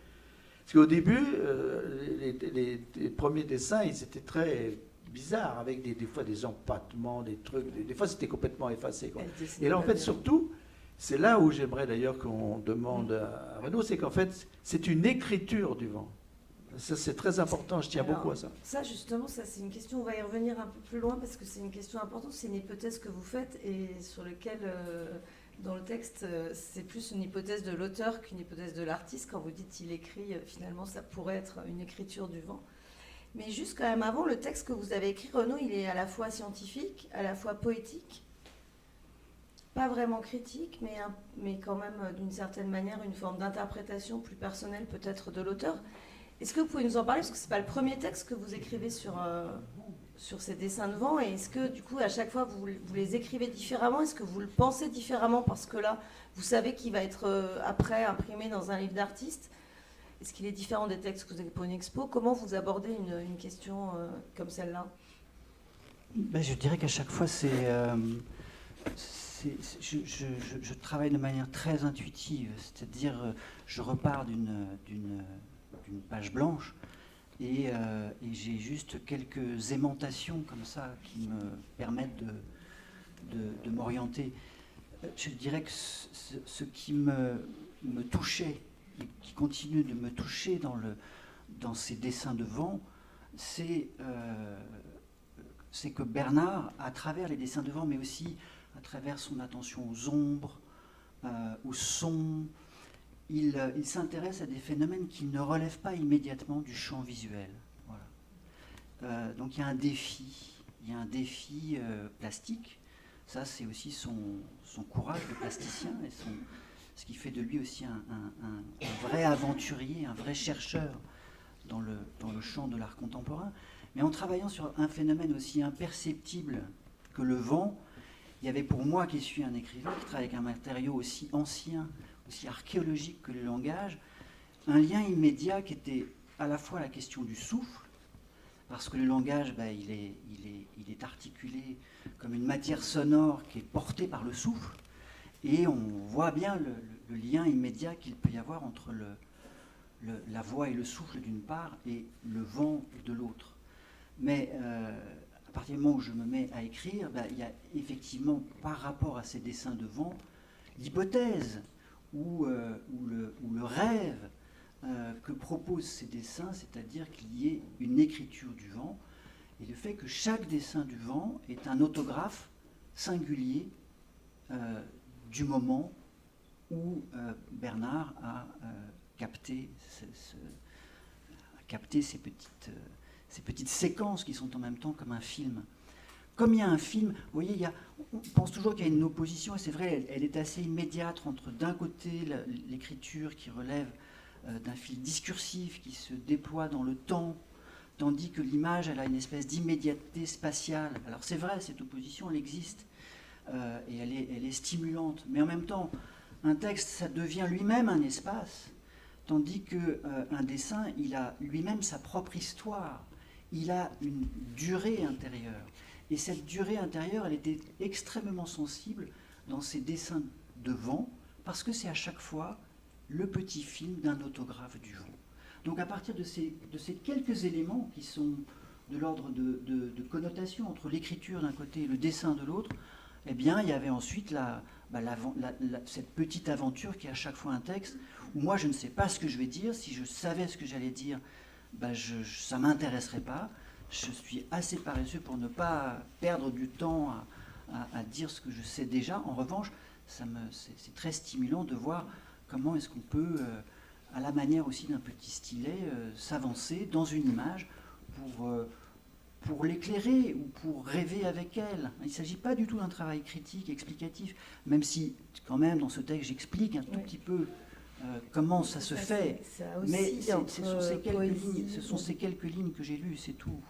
Parce qu'au début, les premiers dessins, ils étaient très bizarres, avec des fois des empattements, des trucs, des fois c'était complètement effacé, quoi. Et là en fait surtout, c'est là où j'aimerais d'ailleurs qu'on demande à Renaud, c'est qu'en fait c'est une écriture du vent. Ça c'est très important, je tiens beaucoup à ça. Ça justement, ça c'est une question, on va y revenir un peu plus loin parce que c'est une question importante, c'est une hypothèse que vous faites et sur laquelle Dans le texte, c'est plus une hypothèse de l'auteur qu'une hypothèse de l'artiste. Quand vous dites il écrit, finalement, ça pourrait être une écriture du vent. Mais juste quand même avant, le texte que vous avez écrit, Renaud, il est à la fois scientifique, à la fois poétique, pas vraiment critique, mais quand même d'une certaine manière une forme d'interprétation plus personnelle peut-être de l'auteur. Est-ce que vous pouvez nous en parler? Parce que ce n'est pas le premier texte que vous écrivez sur ces dessins de vent. Et est-ce que du coup, à chaque fois, vous les écrivez différemment? Est-ce que vous le pensez différemment parce que là, vous savez qu'il va être après imprimé dans un livre d'artiste? Est-ce qu'il est différent des textes que vous avez pour une expo? Comment vous abordez une question comme celle-là? Ben, je dirais qu'à chaque fois, je travaille de manière très intuitive, c'est-à-dire je repars d'une page blanche et j'ai juste quelques aimantations comme ça qui me permettent de m'orienter. Je dirais que ce qui me touchait et qui continue de me toucher dans ces dessins de vent, c'est que Bernard, à travers les dessins de vent, mais aussi à travers son attention aux ombres, aux sons, il s'intéresse à des phénomènes qui ne relèvent pas immédiatement du champ visuel. Voilà. Donc il y a un défi plastique. Ça, c'est aussi son courage de plasticien et ce qui fait de lui aussi un vrai aventurier, un vrai chercheur dans le champ de l'art contemporain. Mais en travaillant sur un phénomène aussi imperceptible que le vent, il y avait pour moi, qui suis un écrivain, qui travaille avec un matériau aussi ancien, aussi archéologique que le langage, un lien immédiat qui était à la fois la question du souffle, parce que le langage, il est articulé comme une matière sonore qui est portée par le souffle, et on voit bien le lien immédiat qu'il peut y avoir entre la voix et le souffle d'une part, et le vent de l'autre. Mais à partir du moment où je me mets à écrire, il y a effectivement, par rapport à ces dessins de vent, l'hypothèse ou le rêve que proposent ces dessins, c'est-à-dire qu'il y ait une écriture du vent, et le fait que chaque dessin du vent est un autographe singulier du moment où Bernard a capté ces petites séquences qui sont en même temps comme un film. Comme il y a un film, vous voyez, on pense toujours qu'il y a une opposition, et c'est vrai, elle est assez immédiate entre d'un côté l'écriture qui relève d'un fil discursif qui se déploie dans le temps, tandis que l'image, elle a une espèce d'immédiateté spatiale. Alors c'est vrai, cette opposition, elle existe, et elle est stimulante, mais en même temps, un texte, ça devient lui-même un espace, tandis qu'un dessin, il a lui-même sa propre histoire, il a une durée intérieure. Et cette durée intérieure, elle était extrêmement sensible dans ces dessins de vent, parce que c'est à chaque fois le petit film d'un autographe du vent. Donc à partir de ces quelques éléments qui sont de l'ordre de connotation entre l'écriture d'un côté et le dessin de l'autre, eh bien il y avait ensuite cette petite aventure qui est à chaque fois un texte, où moi je ne sais pas ce que je vais dire. Si je savais ce que j'allais dire, ça ne m'intéresserait pas. Je suis assez paresseux pour ne pas perdre du temps à dire ce que je sais déjà. En revanche, c'est très stimulant de voir comment est-ce qu'on peut, à la manière aussi d'un petit stylet, s'avancer dans une image pour l'éclairer ou pour rêver avec elle. Il ne s'agit pas du tout d'un travail critique, explicatif, même si quand même dans ce texte j'explique un tout petit peu comment ça se fait, mais ce sont ces quelques lignes que j'ai lues, c'est tout.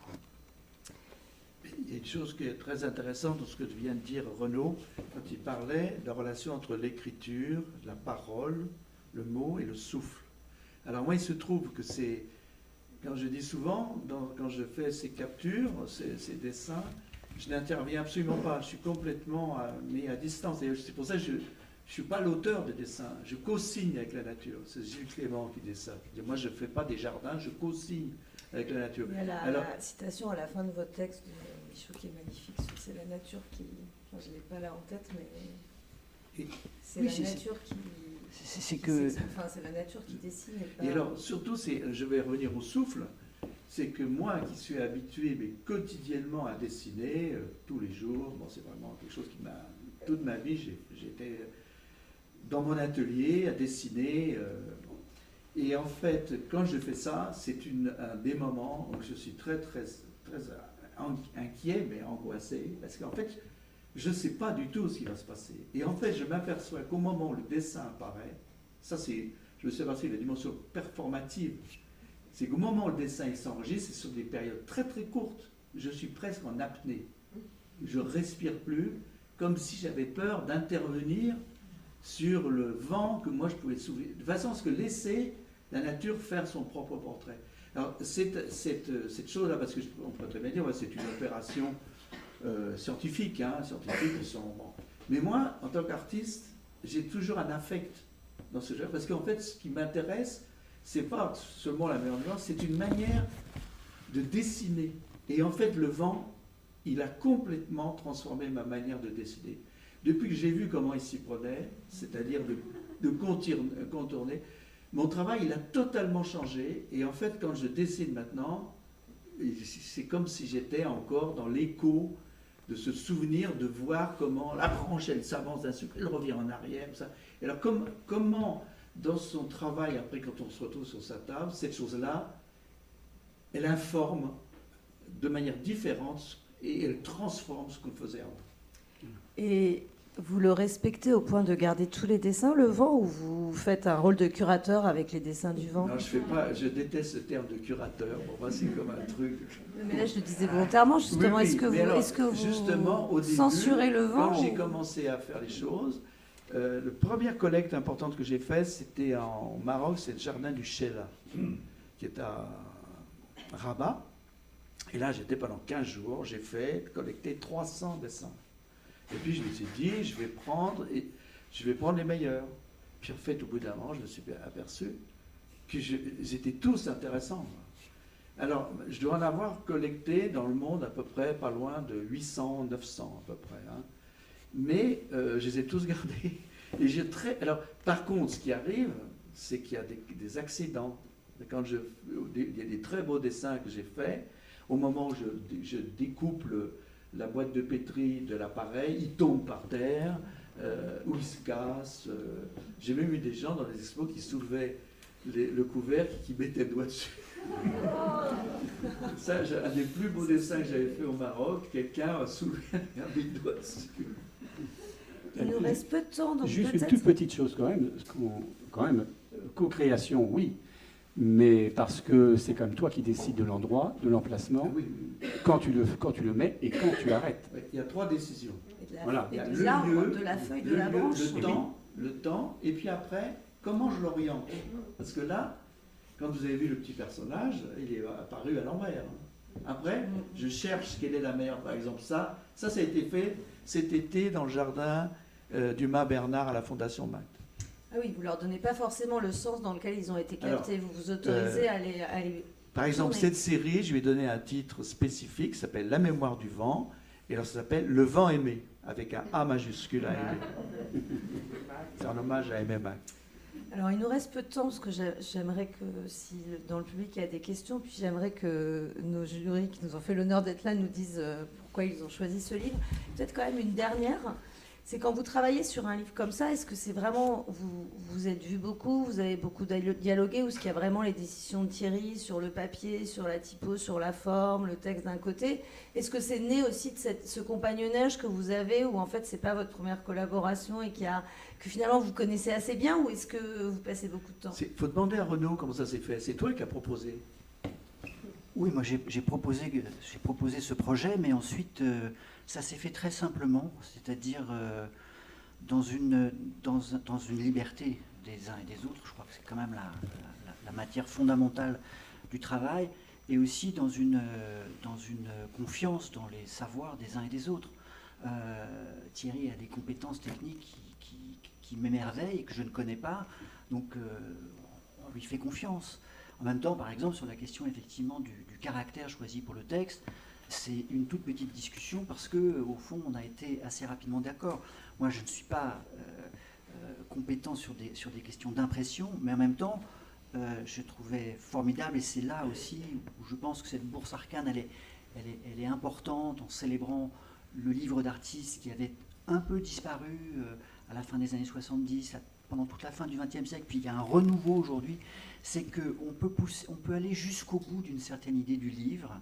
Il y a une chose qui est très intéressante dans ce que vient de dire Renaud, quand il parlait de la relation entre l'écriture, la parole, le mot et le souffle. Alors moi, il se trouve que c'est, quand je dis souvent, quand je fais ces captures, ces dessins, je n'interviens absolument pas, je suis complètement mis à distance. Et c'est pour ça que je ne suis pas l'auteur des dessins, je co-signe avec la nature. C'est Gilles Clément qui dit ça. Moi, je ne fais pas des jardins, je co-signe avec la nature. Il y a la citation à la fin de votre texte de Michaud qui est magnifique, c'est la nature qui... Enfin, je ne l'ai pas là en tête, mais c'est la nature qui... C'est la nature qui dessine. Et alors, surtout, je vais revenir au souffle, c'est que moi qui suis habitué quotidiennement à dessiner, tous les jours, c'est vraiment quelque chose qui m'a... Toute ma vie, dans mon atelier à dessiner. Et en fait, quand je fais ça, c'est un des moments où je suis très, très, très inquiet, mais angoissé, parce qu'en fait, je ne sais pas du tout ce qui va se passer. Et en fait, je m'aperçois qu'au moment où le dessin apparaît, ça c'est, je me suis aperçu la dimension performative, c'est qu'au moment où le dessin s'enregistre, c'est sur des périodes très très courtes. Je suis presque en apnée. Je ne respire plus, comme si j'avais peur d'intervenir sur le vent que moi je pouvais soulever, de façon à ce que laisser la nature faire son propre portrait. Alors cette chose-là, parce qu'on pourrait très bien dire, ouais, c'est une opération scientifique, hein, scientifiques qui sont... Bon. Mais moi, en tant qu'artiste, j'ai toujours un affect dans ce genre, parce qu'en fait, ce qui m'intéresse, c'est pas seulement la meilleure nuance, c'est une manière de dessiner. Et en fait, le vent, il a complètement transformé ma manière de dessiner. Depuis que j'ai vu comment il s'y prenait, c'est-à-dire de contourner, mon travail, il a totalement changé. Et en fait, quand je dessine maintenant, c'est comme si j'étais encore dans l'écho de ce souvenir de voir comment la branche, elle s'avance d'un sucre, elle revient en arrière. Ça. Et alors, comment, dans son travail, après, quand on se retrouve sur sa table, cette chose-là, elle informe de manière différente et elle transforme ce qu'on faisait avant. Et vous le respectez au point de garder tous les dessins, le vent, ou vous faites un rôle de curateur avec les dessins du vent? Non, je déteste ce terme de curateur. Pour moi, c'est comme un truc. Mais là, je le disais volontairement, justement. Oui, Est-ce que vous justement, au début, censurez le vent? Quand j'ai commencé à faire les choses, la première collecte importante que j'ai faite, c'était en Maroc, c'est le jardin du Chela, qui est à Rabat. Et là, j'étais pendant 15 jours, j'ai collecté 300 dessins. Et puis je me suis dit, je vais prendre les meilleurs. Puis en fait, au bout d'un moment, je me suis aperçu qu'ils étaient tous intéressants. Alors, je dois en avoir collecté dans le monde à peu près pas loin de 800, 900 à peu près. Hein. Mais je les ai tous gardés. Et alors, par contre, ce qui arrive, c'est qu'il y a des accidents. Il y a des très beaux dessins que j'ai faits. Au moment où je découpe la boîte de pétri de l'appareil, il tombe par terre, ou il se casse. J'ai même eu des gens dans les expos qui soulevaient le couvercle, qui mettaient le doigt dessus. Ça, un des plus beaux dessins que j'avais fait au Maroc, quelqu'un a soulevé un doigt dessus. Il nous reste peu de temps, donc juste une toute petite chose quand même, co-création, oui. Mais parce que c'est comme toi qui décides de l'endroit, de l'emplacement, Oui. quand tu le mets et quand tu l'arrêtes. Oui, il y a 3 décisions. Voilà. Et Il y a de le l'arbre, lieu, de la feuille, de le la lieu, branche. le temps, et puis après, comment je l'oriente. Parce que là, quand vous avez vu le petit personnage, il est apparu à l'envers. Après, je cherche quelle est la meilleure. Par exemple, ça a été fait cet été dans le jardin du Mas Bernard à la Fondation Mac. Ah oui, vous ne leur donnez pas forcément le sens dans lequel ils ont été captés. Vous vous autorisez à les Par exemple, tourner. cette série, je lui ai donné un titre spécifique, ça s'appelle La mémoire du vent, et alors ça s'appelle Le vent aimé, avec un A majuscule à aimer. C'est un hommage à Aimé Mac. Alors, il nous reste peu de temps, parce que j'aimerais que, si dans le public il y a des questions, puis j'aimerais que nos jurys qui nous ont fait l'honneur d'être là nous disent pourquoi ils ont choisi ce livre. Peut-être quand même une dernière. C'est quand vous travaillez sur un livre comme ça, est-ce que c'est vraiment, vous êtes vu beaucoup, vous avez beaucoup dialogué, ou est-ce qu'il y a vraiment les décisions de Thierry sur le papier, sur la typo, sur la forme, le texte d'un côté? Est-ce que c'est né aussi de ce compagnonnage que vous avez, où en fait c'est pas votre première collaboration et que finalement vous connaissez assez bien, ou est-ce que vous passez beaucoup de temps? Il faut demander à Renaud comment ça s'est fait. C'est toi qui as proposé. Oui, moi j'ai proposé ce projet, mais ensuite ça s'est fait très simplement, c'est-à-dire dans une liberté des uns et des autres. Je crois que c'est quand même la matière fondamentale du travail, et aussi dans une confiance dans les savoirs des uns et des autres. Thierry a des compétences techniques qui m'émerveillent et que je ne connais pas, donc on lui fait confiance. En même temps, par exemple, sur la question effectivement du caractère choisi pour le texte, c'est une toute petite discussion parce que, au fond, on a été assez rapidement d'accord. Moi, je ne suis pas compétent sur des questions d'impression, mais en même temps, je trouvais formidable, et c'est là aussi où je pense que cette bourse Arcane, elle est importante, en célébrant le livre d'artiste qui avait un peu disparu à la fin des années 70, pendant toute la fin du XXe siècle, puis il y a un renouveau aujourd'hui, c'est qu'on peut aller jusqu'au bout d'une certaine idée du livre,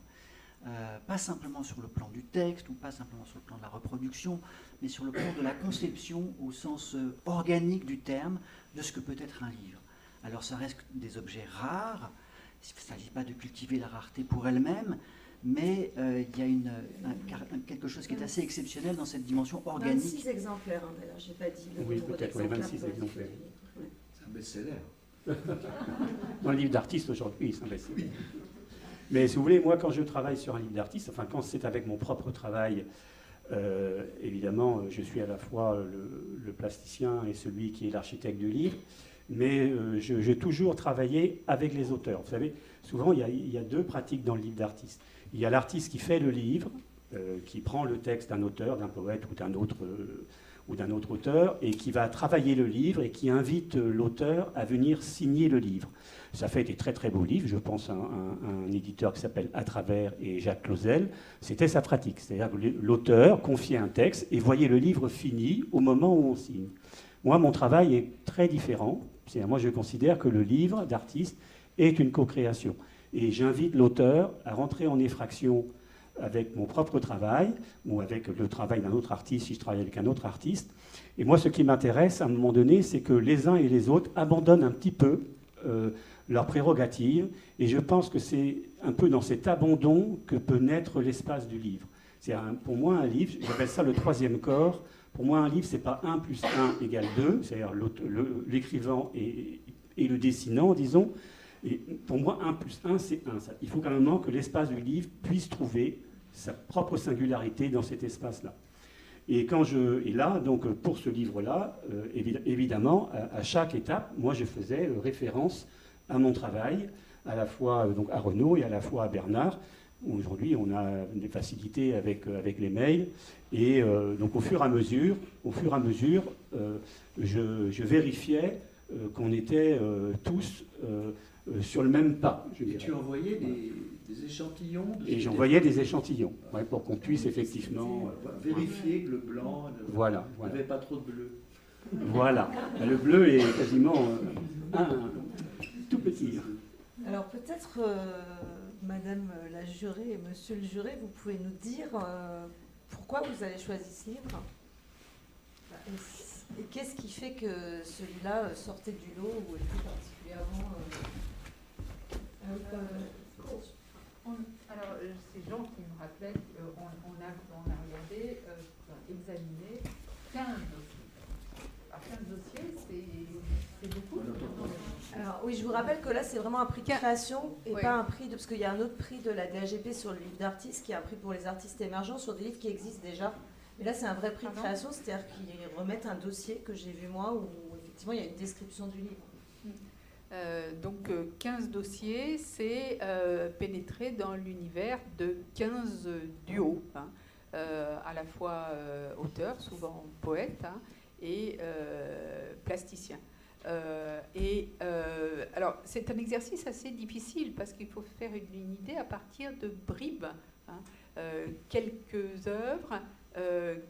pas simplement sur le plan du texte ou pas simplement sur le plan de la reproduction, mais sur le plan de la conception au sens organique du terme de ce que peut être un livre. Alors ça reste des objets rares, il ne s'agit pas de cultiver la rareté pour elle-même, mais il y a quelque chose qui est assez exceptionnel dans cette dimension organique. 26 exemplaires, hein, d'ailleurs, je n'ai pas dit le Oui, nombre peut-être, d'exemplaires. 26 exemplaires. Ouais. C'est un best-seller. Dans le livre d'artiste aujourd'hui, c'est un best-seller. Mais si vous voulez, moi, quand je travaille sur un livre d'artiste, enfin, quand c'est avec mon propre travail, évidemment, je suis à la fois le plasticien et celui qui est l'architecte du livre, mais j'ai toujours travaillé avec les auteurs. Vous savez, souvent, il y a deux pratiques dans le livre d'artiste. Il y a l'artiste qui fait le livre, qui prend le texte d'un auteur, d'un poète ou d'un autre auteur, et qui va travailler le livre et qui invite l'auteur à venir signer le livre. Ça fait des très très beaux livres. Je pense à un éditeur qui s'appelle À Travers et Jacques Clausel. C'était sa pratique. C'est-à-dire que l'auteur confiait un texte et voyait le livre fini au moment où on signe. Moi, mon travail est très différent. Moi, je considère que le livre d'artiste est une co-création. Et j'invite l'auteur à rentrer en effraction avec mon propre travail ou avec le travail d'un autre artiste si je travaille avec un autre artiste. Et moi, ce qui m'intéresse à un moment donné, c'est que les uns et les autres abandonnent un petit peu leurs prérogatives. Et je pense que c'est un peu dans cet abandon que peut naître l'espace du livre. Pour moi, un livre, j'appelle ça le troisième corps. Pour moi, un livre, ce n'est pas 1 plus 1 égale 2, c'est-à-dire l'écrivain et le dessinant, disons. Et pour moi, 1 plus 1, c'est 1. Il faut qu'à un moment que l'espace du livre puisse trouver sa propre singularité dans cet espace-là. Et là, donc, pour ce livre-là, évidemment, à chaque étape, moi, je faisais référence à mon travail, à la fois donc, à Renaud et à la fois à Bernard. Aujourd'hui, on a des facilités avec les mails. Et donc, au fur et à mesure, je vérifiais qu'on était tous sur le même pas. Et tu envoyais des échantillons et j'envoyais des échantillons, ouais, pour qu'on puisse effectivement vérifier que le blanc n'avait pas trop de bleu. Voilà. Le bleu est quasiment tout petit. Alors peut-être, Madame la jurée et Monsieur le juré, vous pouvez nous dire pourquoi vous avez choisi ce livre et qu'est-ce qui fait que celui-là sortait du lot ou était particulièrement... Alors, c'est Jean qui me rappelait qu'on a regardé, examiné 15 dossiers. Alors, 15 dossiers, c'est beaucoup. Alors, oui, je vous rappelle que là, c'est vraiment un prix de création et pas un prix parce qu'il y a un autre prix de la DAGP sur le livre d'artiste qui est un prix pour les artistes émergents sur des livres qui existent déjà. Mais là, c'est un vrai prix de création, c'est-à-dire qu'ils remettent un dossier que j'ai vu moi où effectivement il y a une description du livre. Donc 15 dossiers, c'est pénétrer dans l'univers de 15 duos, à la fois auteurs, souvent poètes, et plasticiens. Alors c'est un exercice assez difficile parce qu'il faut faire une idée à partir de bribes, quelques œuvres,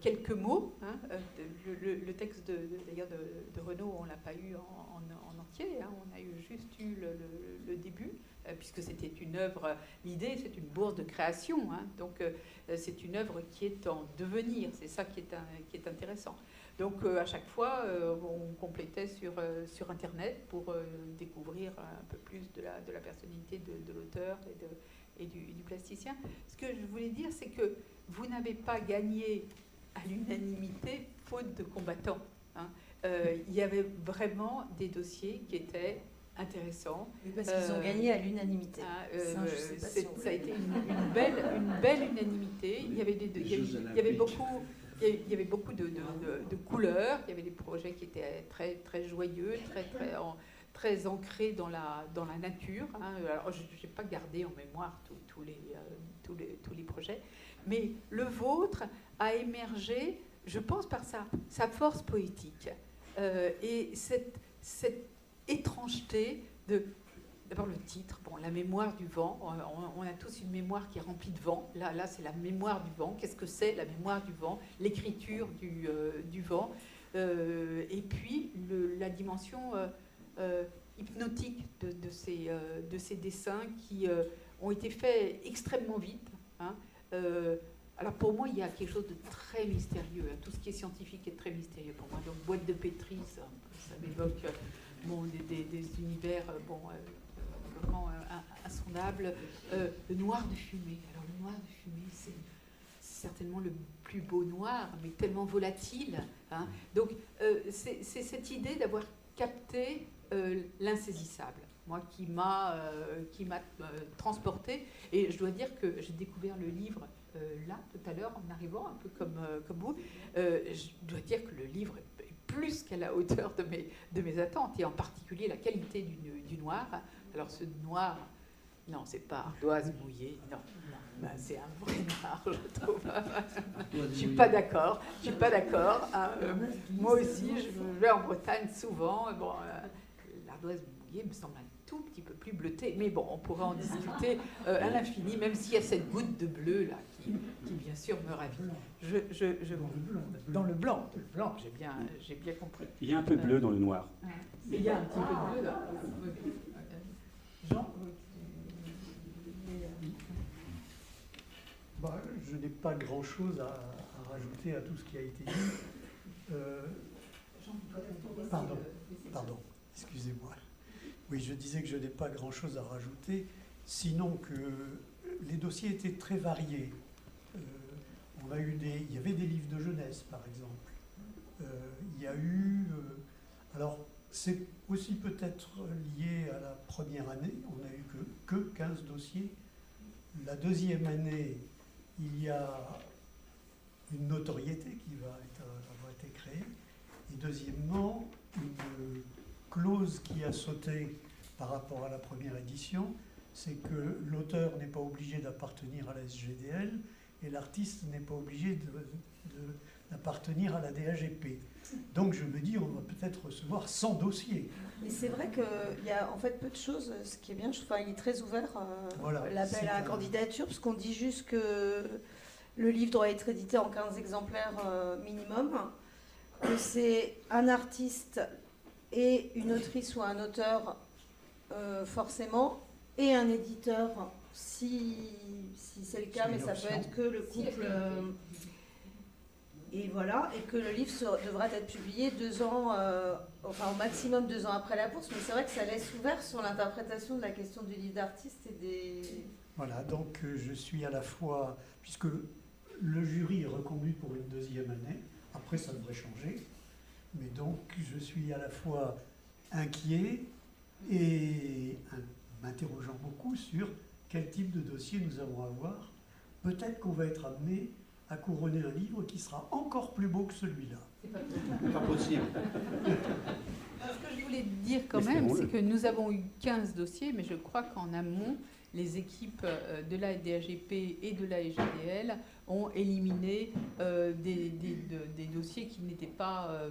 quelques mots. Le texte d'ailleurs de Renaud, on ne l'a pas eu en entier, on a juste eu le début, puisque c'était une œuvre, l'idée c'est une bourse de création, donc c'est une œuvre qui est en devenir, c'est ça qui est intéressant. Donc à chaque fois, on complétait sur Internet pour découvrir un peu plus de la personnalité de l'auteur et du plasticien. Ce que je voulais dire, c'est que vous n'avez pas gagné à l'unanimité faute de combattants. Il y avait vraiment des dossiers qui étaient intéressants. Oui, parce qu'ils ont gagné à l'unanimité. Ça a été une belle unanimité. Il y avait beaucoup de couleurs. Il y avait des projets qui étaient très, très joyeux, très ancrés dans la nature. Alors, je n'ai pas gardé en mémoire tous les projets, mais le vôtre a émergé, je pense, par sa force poétique et cette étrangeté de... D'abord le titre, la mémoire du vent. On a tous une mémoire qui est remplie de vent. Là c'est la mémoire du vent. Qu'est-ce que c'est la mémoire du vent? L'écriture du vent. Et puis la dimension hypnotique de ces dessins qui ont été faits extrêmement vite. Hein. Alors pour moi, il y a quelque chose de très mystérieux. Hein. Tout ce qui est scientifique est très mystérieux pour moi. Donc boîte de pétri, ça m'évoque des univers vraiment insondables. Le noir de fumée. Alors le noir de fumée, c'est certainement le plus beau noir, mais tellement volatile. Hein. Donc c'est cette idée d'avoir capté l'insaisissable, moi, qui m'a transportée. Et je dois dire que j'ai découvert le livre là, tout à l'heure, en arrivant, un peu comme vous. Je dois dire que le livre est plus qu'à la hauteur de mes attentes, et en particulier la qualité du noir. Alors ce noir, non, c'est pas ardoise mouillée, non, ben, c'est un vrai noir, je trouve. Je suis pas d'accord. Hein. Moi aussi, je vais en Bretagne souvent. Bon, l'ardoise mouillée me semble un tout petit peu plus bleutée, mais bon, on pourra en discuter à l'infini, même s'il y a cette goutte de bleu là qui bien sûr me ravit. Dans le blanc, j'ai bien compris. Il y a un peu de bleu dans le noir. Il y a un petit peu de bleu là. Jean, je n'ai pas grand-chose à rajouter à tout ce qui a été dit. Pardon, excusez-moi. Oui, je disais que je n'ai pas grand-chose à rajouter, sinon que les dossiers étaient très variés. Il y avait des livres de jeunesse, par exemple. Il y a eu... alors, c'est aussi peut-être lié à la première année. On n'a eu que 15 dossiers. La deuxième année, il y a une notoriété qui va avoir été créée. Et deuxièmement, une clause qui a sauté par rapport à la première édition, c'est que l'auteur n'est pas obligé d'appartenir à la SGDL et l'artiste n'est pas obligé d'appartenir à la DAGP. Donc je me dis, on va peut-être recevoir 100 dossiers. Mais c'est vrai qu'il y a en fait peu de choses, ce qui est bien, il est très ouvert, voilà, l'appel à la candidature, parce qu'on dit juste que le livre doit être édité en 15 exemplaires minimum, que c'est un artiste et une autrice ou un auteur forcément, et un éditeur si c'est le cas, mais ça peut être que le couple. Et voilà, et que le livre devra être publié 2 ans, au maximum 2 ans après la bourse, mais c'est vrai que ça laisse ouvert sur l'interprétation de la question du livre d'artiste et des... Voilà, donc je suis à la fois, puisque le jury est reconduit pour une deuxième année, après ça devrait changer, mais donc je suis à la fois inquiet et m'interrogeant beaucoup sur quel type de dossier nous allons avoir. Peut-être qu'on va être amené à couronner un livre qui sera encore plus beau que celui-là. C'est pas possible. Ce que je voulais dire quand même, c'est que nous avons eu 15 dossiers, mais je crois qu'en amont, les équipes de la DAGP et de la SGDL ont éliminé des dossiers qui n'étaient pas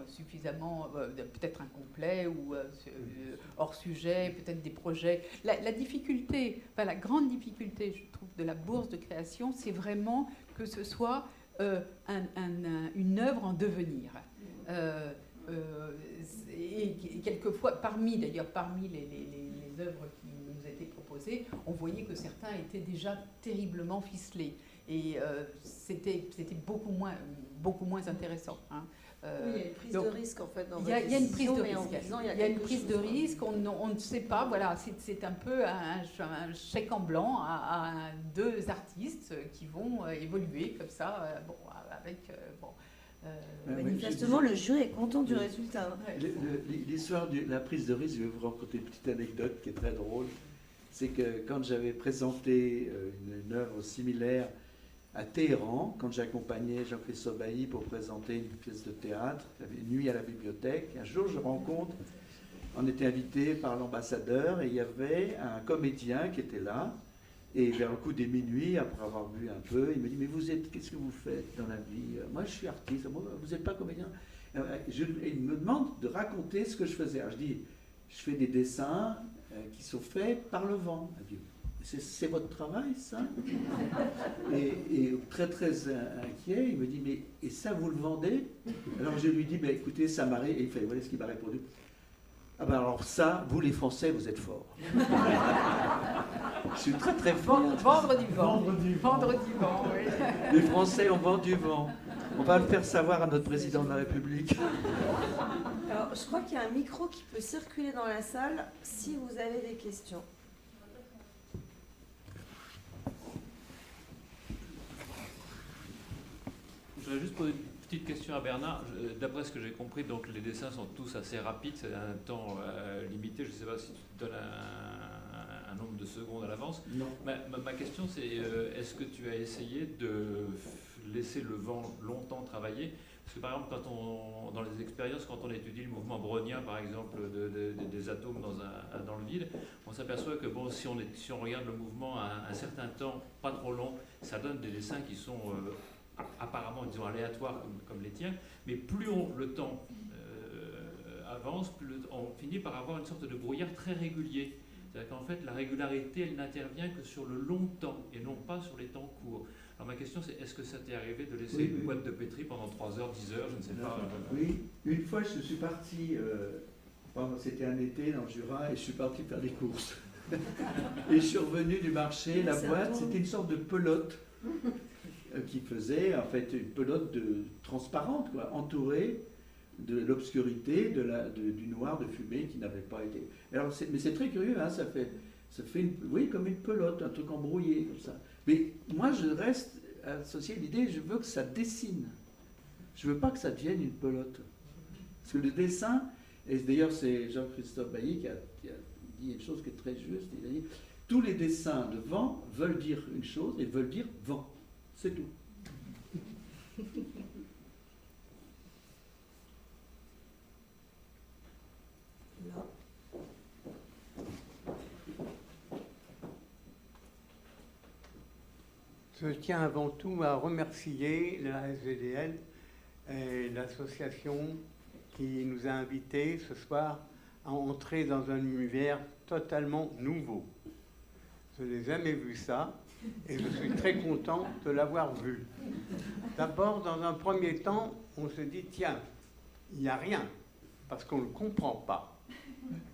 suffisamment, peut-être incomplets ou hors sujet, peut-être des projets. La difficulté, la grande difficulté, je trouve, de la bourse de création, c'est vraiment que ce soit une œuvre en devenir. Et quelquefois, parmi les œuvres qui nous étaient proposées, on voyait que certains étaient déjà terriblement ficelés. Et c'était beaucoup moins intéressant. Hein. Oui, il y a une prise de risque en fait. Il y a une prise de risque. Il y a une prise de risque. On ne sait pas. Voilà, c'est un peu un chèque en blanc à 2 artistes qui vont évoluer comme ça. Manifestement, le jeu est content du résultat. L'histoire de la prise de risque, je vais vous raconter une petite anecdote qui est très drôle. C'est que quand j'avais présenté une œuvre similaire à Téhéran, quand j'accompagnais Jean-Christophe Bailly pour présenter une pièce de théâtre, une nuit à la bibliothèque, un jour je rencontre, on était invité par l'ambassadeur et il y avait un comédien qui était là. Et vers le coup des minuit, après avoir bu un peu, il me dit « Mais qu'est-ce que vous faites dans la vie ?»« Moi, je suis artiste. »« Vous n'êtes pas comédien ?» Il me demande de raconter ce que je faisais. Alors, je dis « Je fais des dessins qui sont faits par le vent. » Il dit « c'est votre travail, ça? Et très très inquiet, il me dit, mais et ça vous le vendez? Alors je lui dis, ben, écoutez, ça m'arrive, et il fait, voilà ce qu'il m'a répondu. Ah ben alors ça, vous les Français, vous êtes forts. Je suis très très fort. Vendre du vent. Vendre Vendre du vent, oui. Les Français, on vend du vent. On va le faire savoir à notre président de la République. Alors, je crois qu'il y a un micro qui peut circuler dans la salle si vous avez des questions. Je voudrais juste poser une petite question à Bernard. D'après ce que j'ai compris, donc les dessins sont tous assez rapides, c'est un temps limité. Je ne sais pas si tu te donnes un nombre de secondes à l'avance. Non. Ma question, c'est est-ce que tu as essayé de laisser le vent longtemps travailler? Parce que par exemple, dans les expériences, quand on étudie le mouvement brownien, par exemple, des atomes dans le vide, on s'aperçoit que bon, si on regarde le mouvement à un certain temps, pas trop long, ça donne des dessins qui sont apparemment, disons, aléatoires comme les tiens, mais plus le temps avance, plus on finit par avoir une sorte de brouillard très régulier. C'est-à-dire qu'en fait, la régularité, elle n'intervient que sur le long temps et non pas sur les temps courts. Alors ma question, c'est est-ce que ça t'est arrivé de laisser une boîte de pétri pendant 3 heures, 10 heures, je ne sais pas. Oui, une fois je suis parti, c'était un été dans le Jura, et je suis parti faire des courses. Et je suis revenu du marché, la boîte, c'était une sorte de pelote qui faisait en fait une pelote transparente, quoi, entourée de l'obscurité, du noir de fumée qui n'avait pas été. Alors, mais c'est très curieux, hein, ça fait oui, comme une pelote, un truc embrouillé comme ça. Mais moi, je reste associé à l'idée, je veux que ça dessine. Je veux pas que ça devienne une pelote. Parce que le dessin, et d'ailleurs c'est Jean-Christophe Bailly qui a dit une chose qui est très juste, il a dit tous les dessins de vent veulent dire une chose et veulent dire vent. C'est tout. Là. Je tiens avant tout à remercier la SVDL et l'association qui nous a invités ce soir à entrer dans un univers totalement nouveau. Je n'ai jamais vu ça et je suis très content de l'avoir vu. D'abord, dans un premier temps, on se dit, tiens, il n'y a rien, parce qu'on ne le comprend pas.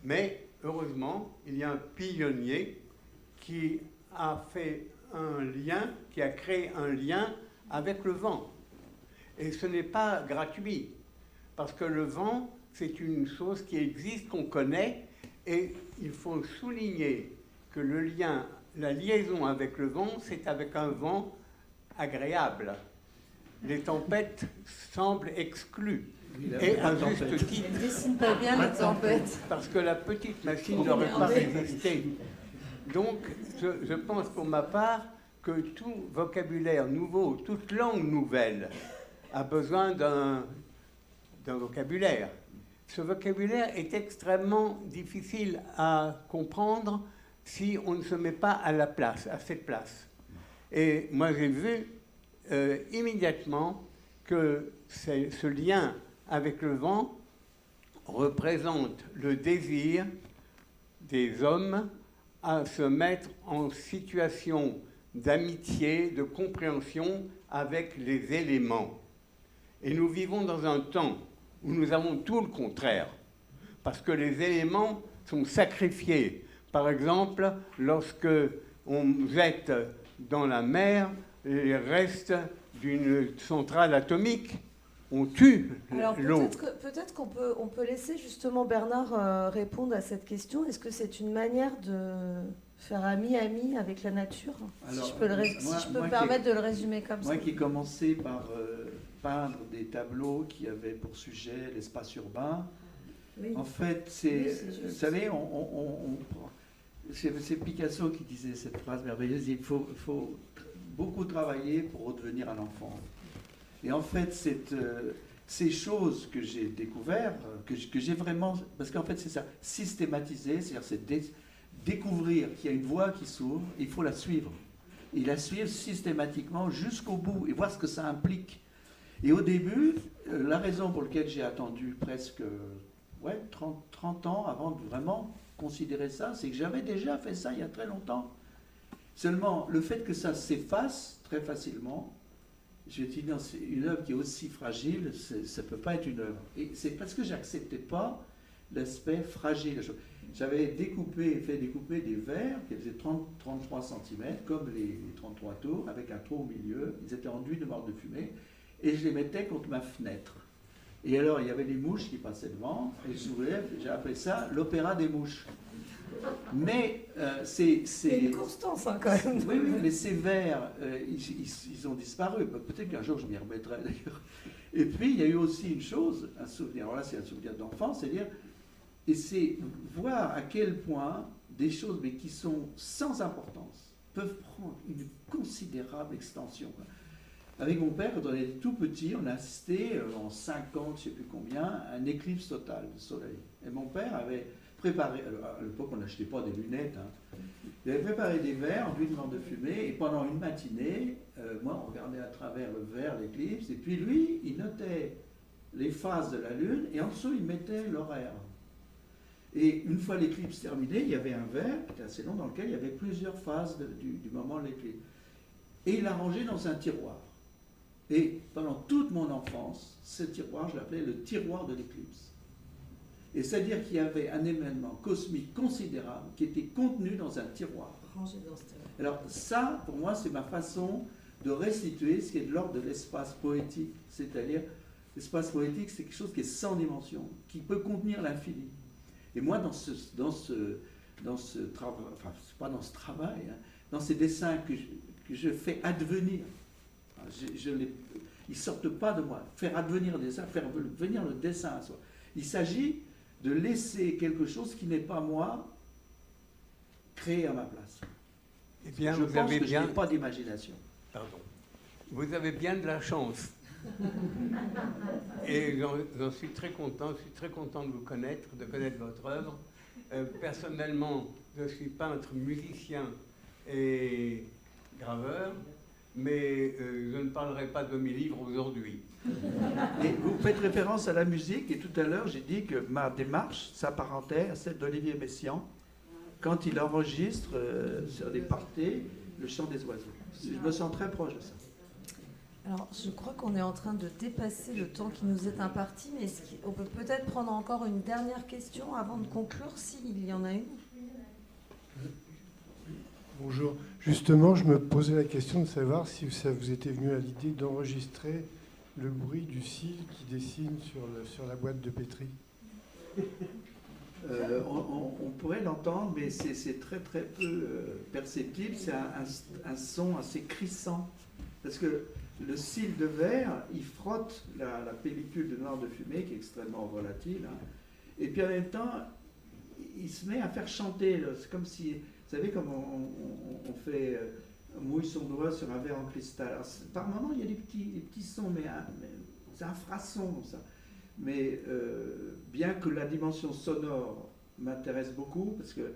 Mais heureusement, il y a un pionnier qui a fait un lien, qui a créé un lien avec le vent. Et ce n'est pas gratuit, parce que le vent, c'est une chose qui existe, qu'on connaît, et il faut souligner que le lien, la liaison avec le vent, c'est avec un vent agréable. Les tempêtes semblent exclues. Et à juste titre. Elle ne dessine pas bien les tempêtes. Parce que la petite machine n'aurait pas résisté. Donc, je pense pour ma part que tout vocabulaire nouveau, toute langue nouvelle a besoin d'un vocabulaire. Ce vocabulaire est extrêmement difficile à comprendre si on ne se met pas à cette place. Et moi, j'ai vu immédiatement que ce lien avec le vent représente le désir des hommes à se mettre en situation d'amitié, de compréhension avec les éléments. Et nous vivons dans un temps où nous avons tout le contraire, parce que les éléments sont sacrifiés. Par exemple, lorsque on jette dans la mer les restes d'une centrale atomique, on tue l'eau. Peut-être qu'on peut laisser justement Bernard répondre à cette question. Est-ce que c'est une manière de faire ami-ami avec la nature? Alors, si je peux me permettre de le résumer comme ça. Moi qui ai commencé par peindre des tableaux qui avaient pour sujet l'espace urbain, Oui. en fait, vous savez, c'est Picasso qui disait cette phrase merveilleuse, il faut beaucoup travailler pour redevenir un enfant. Et en fait, ces choses que j'ai découvertes, que j'ai vraiment... Parce qu'en fait, c'est ça, systématiser, c'est-à-dire c'est découvrir qu'il y a une voie qui s'ouvre, il faut la suivre. Et la suivre systématiquement jusqu'au bout et voir ce que ça implique. Et au début, la raison pour laquelle j'ai attendu presque 30 ans avant de vraiment considérer ça, c'est que j'avais déjà fait ça il y a très longtemps. Seulement, le fait que ça s'efface très facilement, je dis non, c'est une œuvre qui est aussi fragile, ça ne peut pas être une œuvre. Et c'est parce que je n'acceptais pas l'aspect fragile. J'avais fait découper des verres qui faisaient 33 cm, comme les 33 tours, avec un trou au milieu. Ils étaient enduits de marbre de fumée, et je les mettais contre ma fenêtre. Et alors, il y avait des mouches qui passaient devant, et j'ai appelé ça l'opéra des mouches. Mais c'est une constance, hein, quand même. Oui, mais ces verres, ils ont disparu. Peut-être qu'un jour je m'y remettrai d'ailleurs. Et puis il y a eu aussi une chose, un souvenir. Alors là, c'est un souvenir d'enfance, c'est-à-dire, et c'est voir à quel point des choses, mais qui sont sans importance, peuvent prendre une considérable extension. Avec mon père, quand on était tout petit, on a assisté en 5 ans, je ne sais plus combien, à une éclipse totale du soleil. Et mon père avait préparé, à l'époque on n'achetait pas des lunettes, hein. Il avait préparé des verres enduits de marbre de fumée, et pendant une matinée, moi on regardait à travers le verre l'éclipse, et puis lui, il notait les phases de la Lune, et en dessous il mettait l'horaire. Et une fois l'éclipse terminée, il y avait un verre qui était assez long dans lequel il y avait plusieurs phases du moment de l'éclipse. Et il l'a rangé dans un tiroir. Et pendant toute mon enfance, ce tiroir, je l'appelais le tiroir de l'éclipse. Et c'est-à-dire qu'il y avait un événement cosmique considérable qui était contenu dans un tiroir. Rangé dans ce tiroir. Alors ça, pour moi, c'est ma façon de restituer ce qui est de l'ordre de l'espace poétique. C'est-à-dire, l'espace poétique, c'est quelque chose qui est sans dimension, qui peut contenir l'infini. Et moi, dans ce travail, enfin, c'est pas dans ce travail, hein, dans ces dessins que je fais advenir, ils ne sortent pas de moi. Faire advenir le dessin, faire venir le dessin à soi. Il s'agit de laisser quelque chose qui n'est pas moi créer à ma place. Eh bien, je pense que je n'ai pas d'imagination. Pardon. Vous avez bien de la chance. Et j'en suis très content. Je suis très content de vous connaître, de connaître votre œuvre. Personnellement, je suis peintre, musicien et graveur. Mais je ne parlerai pas de mes livres aujourd'hui. Et vous faites référence à la musique, et tout à l'heure j'ai dit que ma démarche s'apparentait à celle d'Olivier Messiaen quand il enregistre sur des parties le chant des oiseaux. Je me sens très proche de ça. Alors, je crois qu'on est en train de dépasser le temps qui nous est imparti, mais on peut peut-être prendre encore une dernière question avant de conclure, s'il y en a une. Bonjour. Justement, je me posais la question de savoir si ça vous était venu à l'idée d'enregistrer le bruit du cil qui dessine sur la boîte de pétri. On pourrait l'entendre, mais c'est très très peu perceptible. C'est un son assez crissant. Parce que le cil de verre, il frotte la pellicule de noir de fumée, qui est extrêmement volatile. Hein, et puis en même temps, il se met à faire chanter. C'est comme si... Vous savez, comme on fait, on mouille son doigt sur un verre en cristal. Alors, par moments, il y a des petits sons, mais c'est un frasson, ça. Mais bien que la dimension sonore m'intéresse beaucoup, parce que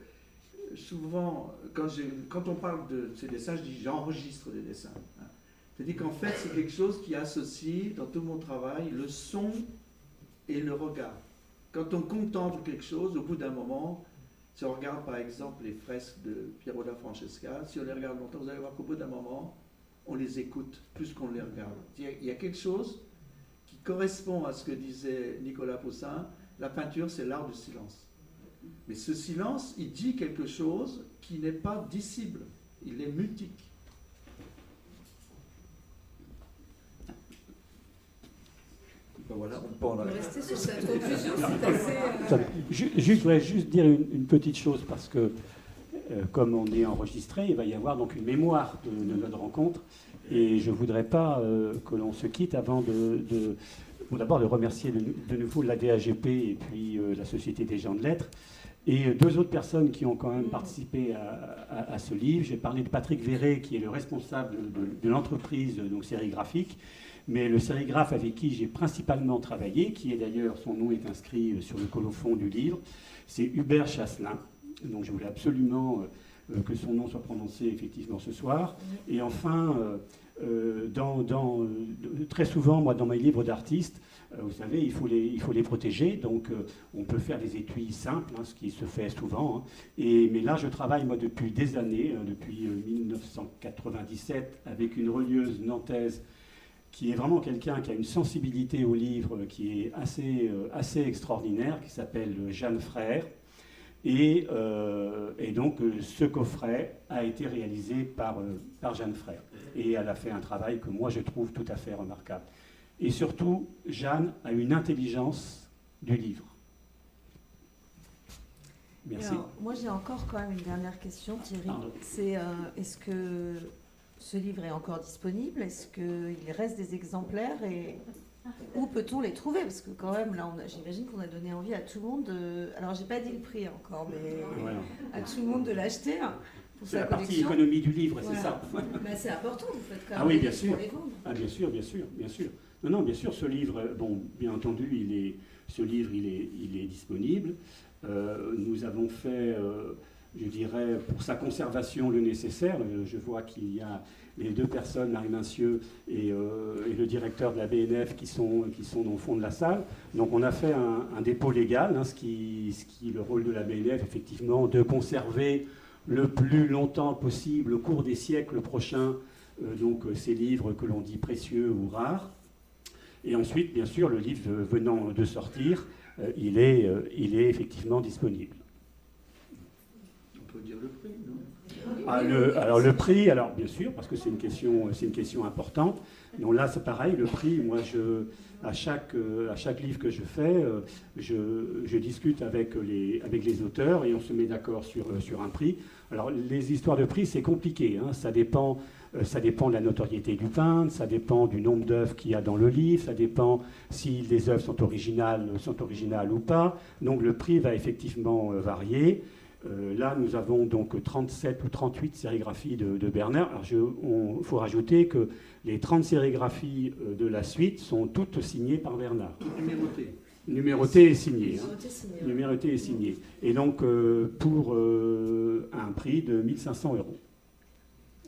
souvent, quand on parle de ces dessins, je dis j'enregistre des dessins. Hein. C'est-à-dire qu'en fait, c'est quelque chose qui associe, dans tout mon travail, le son et le regard. Quand on contemple quelque chose, au bout d'un moment... Si on regarde par exemple les fresques de Piero da Francesca, si on les regarde longtemps, vous allez voir qu'au bout d'un moment, on les écoute plus qu'on les regarde. Il y a quelque chose qui correspond à ce que disait Nicolas Poussin, la peinture c'est l'art du silence. Mais ce silence, il dit quelque chose qui n'est pas dissible, il est mutique. Voilà, on peut rester sur cette conclusion, c'est assez... Je voudrais juste dire une petite chose, parce que comme on est enregistré, il va y avoir donc une mémoire de notre rencontre, et je ne voudrais pas que l'on se quitte avant d'abord de remercier de nouveau la DAGP et puis la Société des gens de lettres, et 2 autres personnes qui ont quand même participé à ce livre. J'ai parlé de Patrick Véret, qui est le responsable de l'entreprise donc sérigraphique, mais le sérigraphe avec qui j'ai principalement travaillé, qui est d'ailleurs, son nom est inscrit sur le colophon du livre, c'est Hubert Chasselin. Donc je voulais absolument que son nom soit prononcé effectivement ce soir. Et enfin, très souvent, moi, dans mes livres d'artistes, vous savez, il faut les protéger, donc on peut faire des étuis simples, ce qui se fait souvent. Mais là, je travaille, moi, depuis des années, depuis 1997, avec une relieuse nantaise qui est vraiment quelqu'un qui a une sensibilité au livre qui est assez extraordinaire, qui s'appelle Jeanne Frère. Et donc, ce coffret a été réalisé par Jeanne Frère. Et elle a fait un travail que moi, je trouve tout à fait remarquable. Et surtout, Jeanne a une intelligence du livre. Merci. Alors, moi, j'ai encore quand même une dernière question, Thierry. C'est est-ce que ce livre est encore disponible? Est-ce qu'il reste des exemplaires? Et où peut-on les trouver? Parce que quand même, là, j'imagine qu'on a donné envie à tout le monde alors, j'ai pas dit le prix encore, mais voilà, à tout le monde de l'acheter. C'est la partie économie du livre, voilà. C'est ça. C'est important, vous faites quand même oui, bien sûr. pour les vendre. Bien sûr, bien sûr, bien sûr. Non, bien sûr, ce livre, bien entendu, ce livre, il est disponible. Nous avons fait, je dirais, pour sa conservation le nécessaire. Je vois qu'il y a les deux personnes, Marie Mincieux et le directeur de la BNF, qui sont dans le fond de la salle. Donc on a fait un dépôt légal, ce qui est le rôle de la BNF, effectivement, de conserver le plus longtemps possible, au cours des siècles prochains, donc ces livres que l'on dit précieux ou rares. Et ensuite, bien sûr, le livre venant de sortir, il est effectivement disponible. On peut dire le prix, non? Alors le prix, bien sûr, parce que c'est une question importante. Donc là, c'est pareil, le prix, moi, à chaque livre que je fais, je discute avec les auteurs et on se met d'accord sur un prix. Alors les histoires de prix, c'est compliqué, ça dépend de la notoriété du peintre, ça dépend du nombre d'œuvres qu'il y a dans le livre, ça dépend si les œuvres sont originales ou pas. Donc le prix va effectivement varier. Là, nous avons donc 37 ou 38 sérigraphies de Bernard. Alors, il faut rajouter que les 30 sérigraphies de la suite sont toutes signées par Bernard. Toutes numérotées. Numérotées et signées. Numérotées et signées. Et donc, pour un prix de 1 500 €.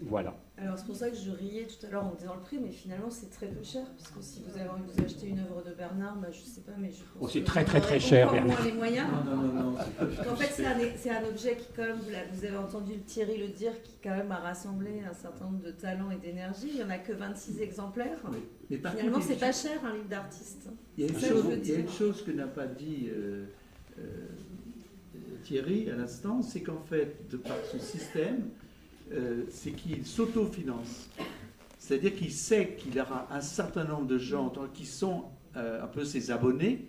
Voilà. Alors c'est pour ça que je riais tout à l'heure en disant le prix, mais finalement c'est très peu cher, parce que si vous avez envie de vous acheter une œuvre de Bernard, je ne sais pas, mais je pense c'est que très très très cher, Bernard. Bernard. Les moyens. Non. En fait c'est un objet qui quand même, vous avez entendu Thierry le dire, qui quand même a rassemblé un certain nombre de talents et d'énergie. Il n'y en a que 26 exemplaires. Oui. Mais finalement c'est pas cher un livre d'artiste. Il y a une chose que n'a pas dit Thierry à l'instant, c'est qu'en fait, de par son système, c'est qu'il s'autofinance. C'est-à-dire qu'il sait qu'il aura un certain nombre de gens qui sont un peu ses abonnés,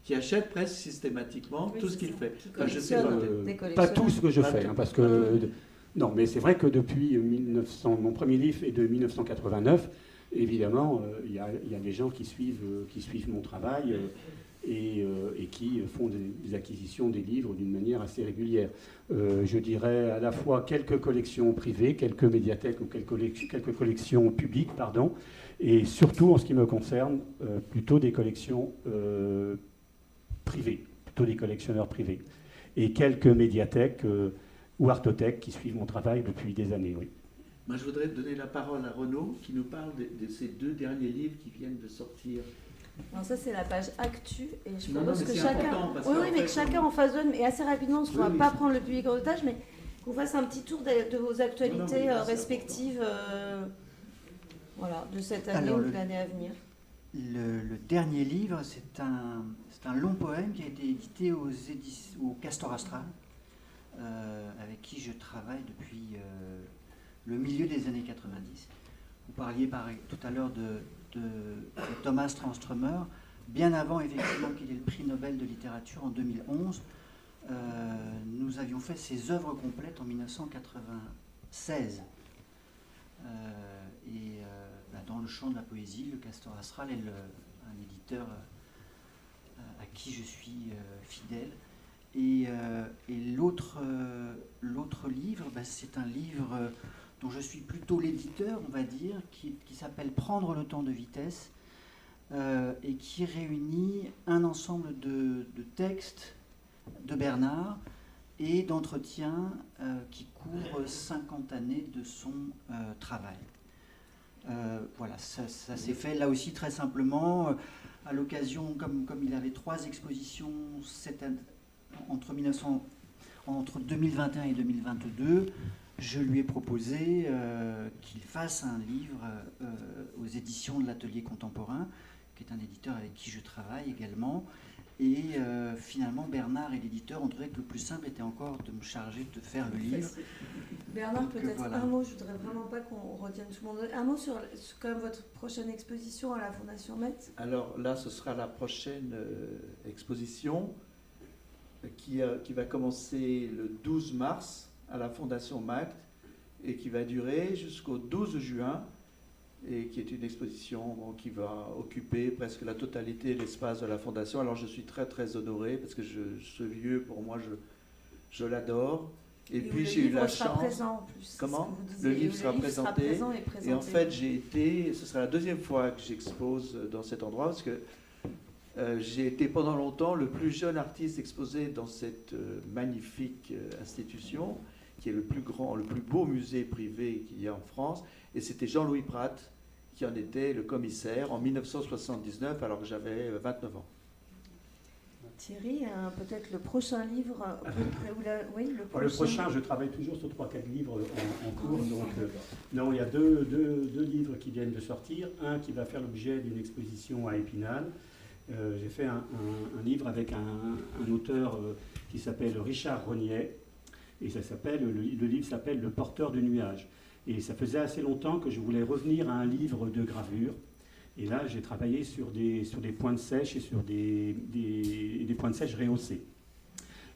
qui achètent presque systématiquement tout ce qu'il fait. Enfin, je sais pas tout ce que je fais, parce que... Non, mais c'est vrai que depuis mon premier livre est de 1989, évidemment, il y a des gens qui suivent mon travail et qui font des acquisitions des livres d'une manière assez régulière. Je dirais à la fois quelques collections privées, quelques médiathèques ou quelques collections publiques, et surtout en ce qui me concerne, plutôt des collections privées, plutôt des collectionneurs privés, et quelques médiathèques ou artothèques qui suivent mon travail depuis des années, oui. Moi, je voudrais donner la parole à Renaud, qui nous parle de ces 2 derniers livres qui viennent de sortir. Alors ça c'est la page Actu et je propose que chacun, mais que chacun en fasse une, et assez rapidement, parce qu'on ne va pas prendre le public en otage, mais qu'on fasse un petit tour de vos actualités respectives, de cette année ou de l'année à venir. Le dernier livre, c'est un long poème qui a été édité au Castor Astral, avec qui je travaille depuis le milieu des années 90. Vous parliez tout à l'heure de Thomas Tranströmer, bien avant effectivement qu'il ait le prix Nobel de littérature en 2011. Nous avions fait ses œuvres complètes en 1996. Dans le champ de la poésie, le Castor Astral est un éditeur à qui je suis fidèle. Et l'autre livre, c'est un livre dont je suis plutôt l'éditeur, on va dire, qui s'appelle « Prendre le temps de vitesse » et qui réunit un ensemble de textes de Bernard et d'entretiens qui couvrent 50 années de son travail. Ça s'est fait là aussi très simplement. à l'occasion, comme il avait 3 expositions entre 2021 et 2022, je lui ai proposé qu'il fasse un livre aux éditions de l'Atelier Contemporain, qui est un éditeur avec qui je travaille également. Et finalement, Bernard et l'éditeur ont trouvé que le plus simple était encore de me charger de faire le livre. Bernard, donc, peut-être voilà. un mot, je voudrais vraiment pas qu'on retienne tout le monde. Un mot sur quand même votre prochaine exposition à la Fondation Metz. Alors là, ce sera la prochaine exposition qui va commencer le 12 mars à la Fondation MACT et qui va durer jusqu'au 12 juin et qui est une exposition qui va occuper presque la totalité de l'espace de la Fondation. Alors je suis très très honoré parce que ce lieu, pour moi, je l'adore. Et puis j'ai eu la chance. Présent, en plus, comment le livre sera présenté. Et en fait, ce sera la 2e fois que j'expose dans cet endroit parce que j'ai été pendant longtemps le plus jeune artiste exposé dans cette magnifique institution, qui est le plus grand, le plus beau musée privé qu'il y a en France. Et c'était Jean-Louis Prat qui en était le commissaire en 1979, alors que j'avais 29 ans. Thierry, peut-être le prochain livre. Oui, le prochain, je travaille toujours sur 3-4 livres en cours. Donc, non, il y a deux livres qui viennent de sortir. Un qui va faire l'objet d'une exposition à Épinal. J'ai fait un livre avec un auteur qui s'appelle Richard Rognier. Et le livre s'appelle Le porteur de nuages. Et ça faisait assez longtemps que je voulais revenir à un livre de gravure. Et là, j'ai travaillé sur des pointes sèches et sur des pointes sèches rehaussées.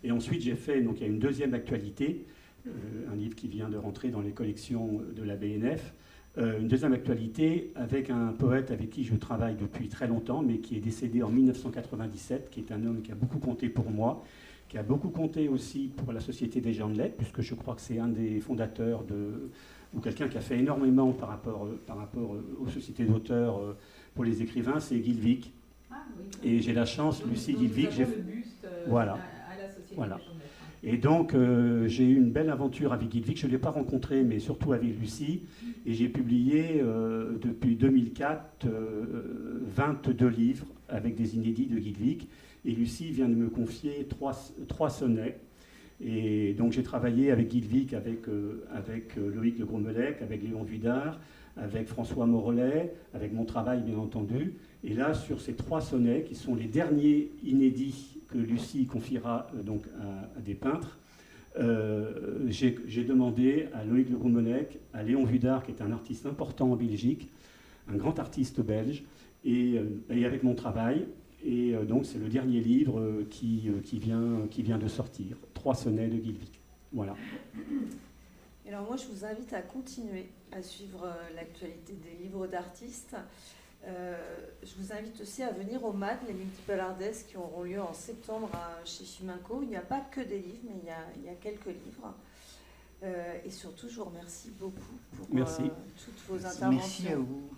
Et ensuite, j'ai fait, donc il y a une deuxième actualité, un livre qui vient de rentrer dans les collections de la BNF, une deuxième actualité avec un poète avec qui je travaille depuis très longtemps, mais qui est décédé en 1997, qui est un homme qui a beaucoup compté pour moi, qui a beaucoup compté aussi pour la Société des gens de lettres, puisque je crois que c'est un des fondateurs ou quelqu'un qui a fait énormément par rapport aux sociétés d'auteurs pour les écrivains, c'est Guilvic. Ah, oui. Et j'ai la chance, Lucie Guilvic. J'ai le buste voilà. à la Société voilà. des gens de lettres. Et donc, j'ai eu une belle aventure avec Guilvic. Je ne l'ai pas rencontré, mais surtout avec Lucie. Et j'ai publié depuis 2004 22 livres avec des inédits de Guilvic. Et Lucie vient de me confier 3 sonnets. Et donc j'ai travaillé avec Guilvic, avec Loïc Le Gros-Melec, avec Léon Vuidard, avec François Morellet, avec mon travail bien entendu. Et là, sur ces 3 sonnets, qui sont les derniers inédits que Lucie confiera donc à des peintres, j'ai demandé à Loïc Le Gros-Melec, à Léon Vuidard, qui est un artiste important en Belgique, un grand artiste belge, et avec mon travail. Et donc c'est le dernier livre qui vient de sortir, 3 sonnets de Guilvic. Voilà. Alors moi je vous invite à continuer à suivre l'actualité des livres d'artistes. Je vous invite aussi à venir au MAD, les Multiple Arts Days, qui auront lieu en septembre chez Chiminco. Il n'y a pas que des livres, mais il y a quelques livres. Et surtout, je vous remercie beaucoup pour toutes vos interventions. Merci à vous.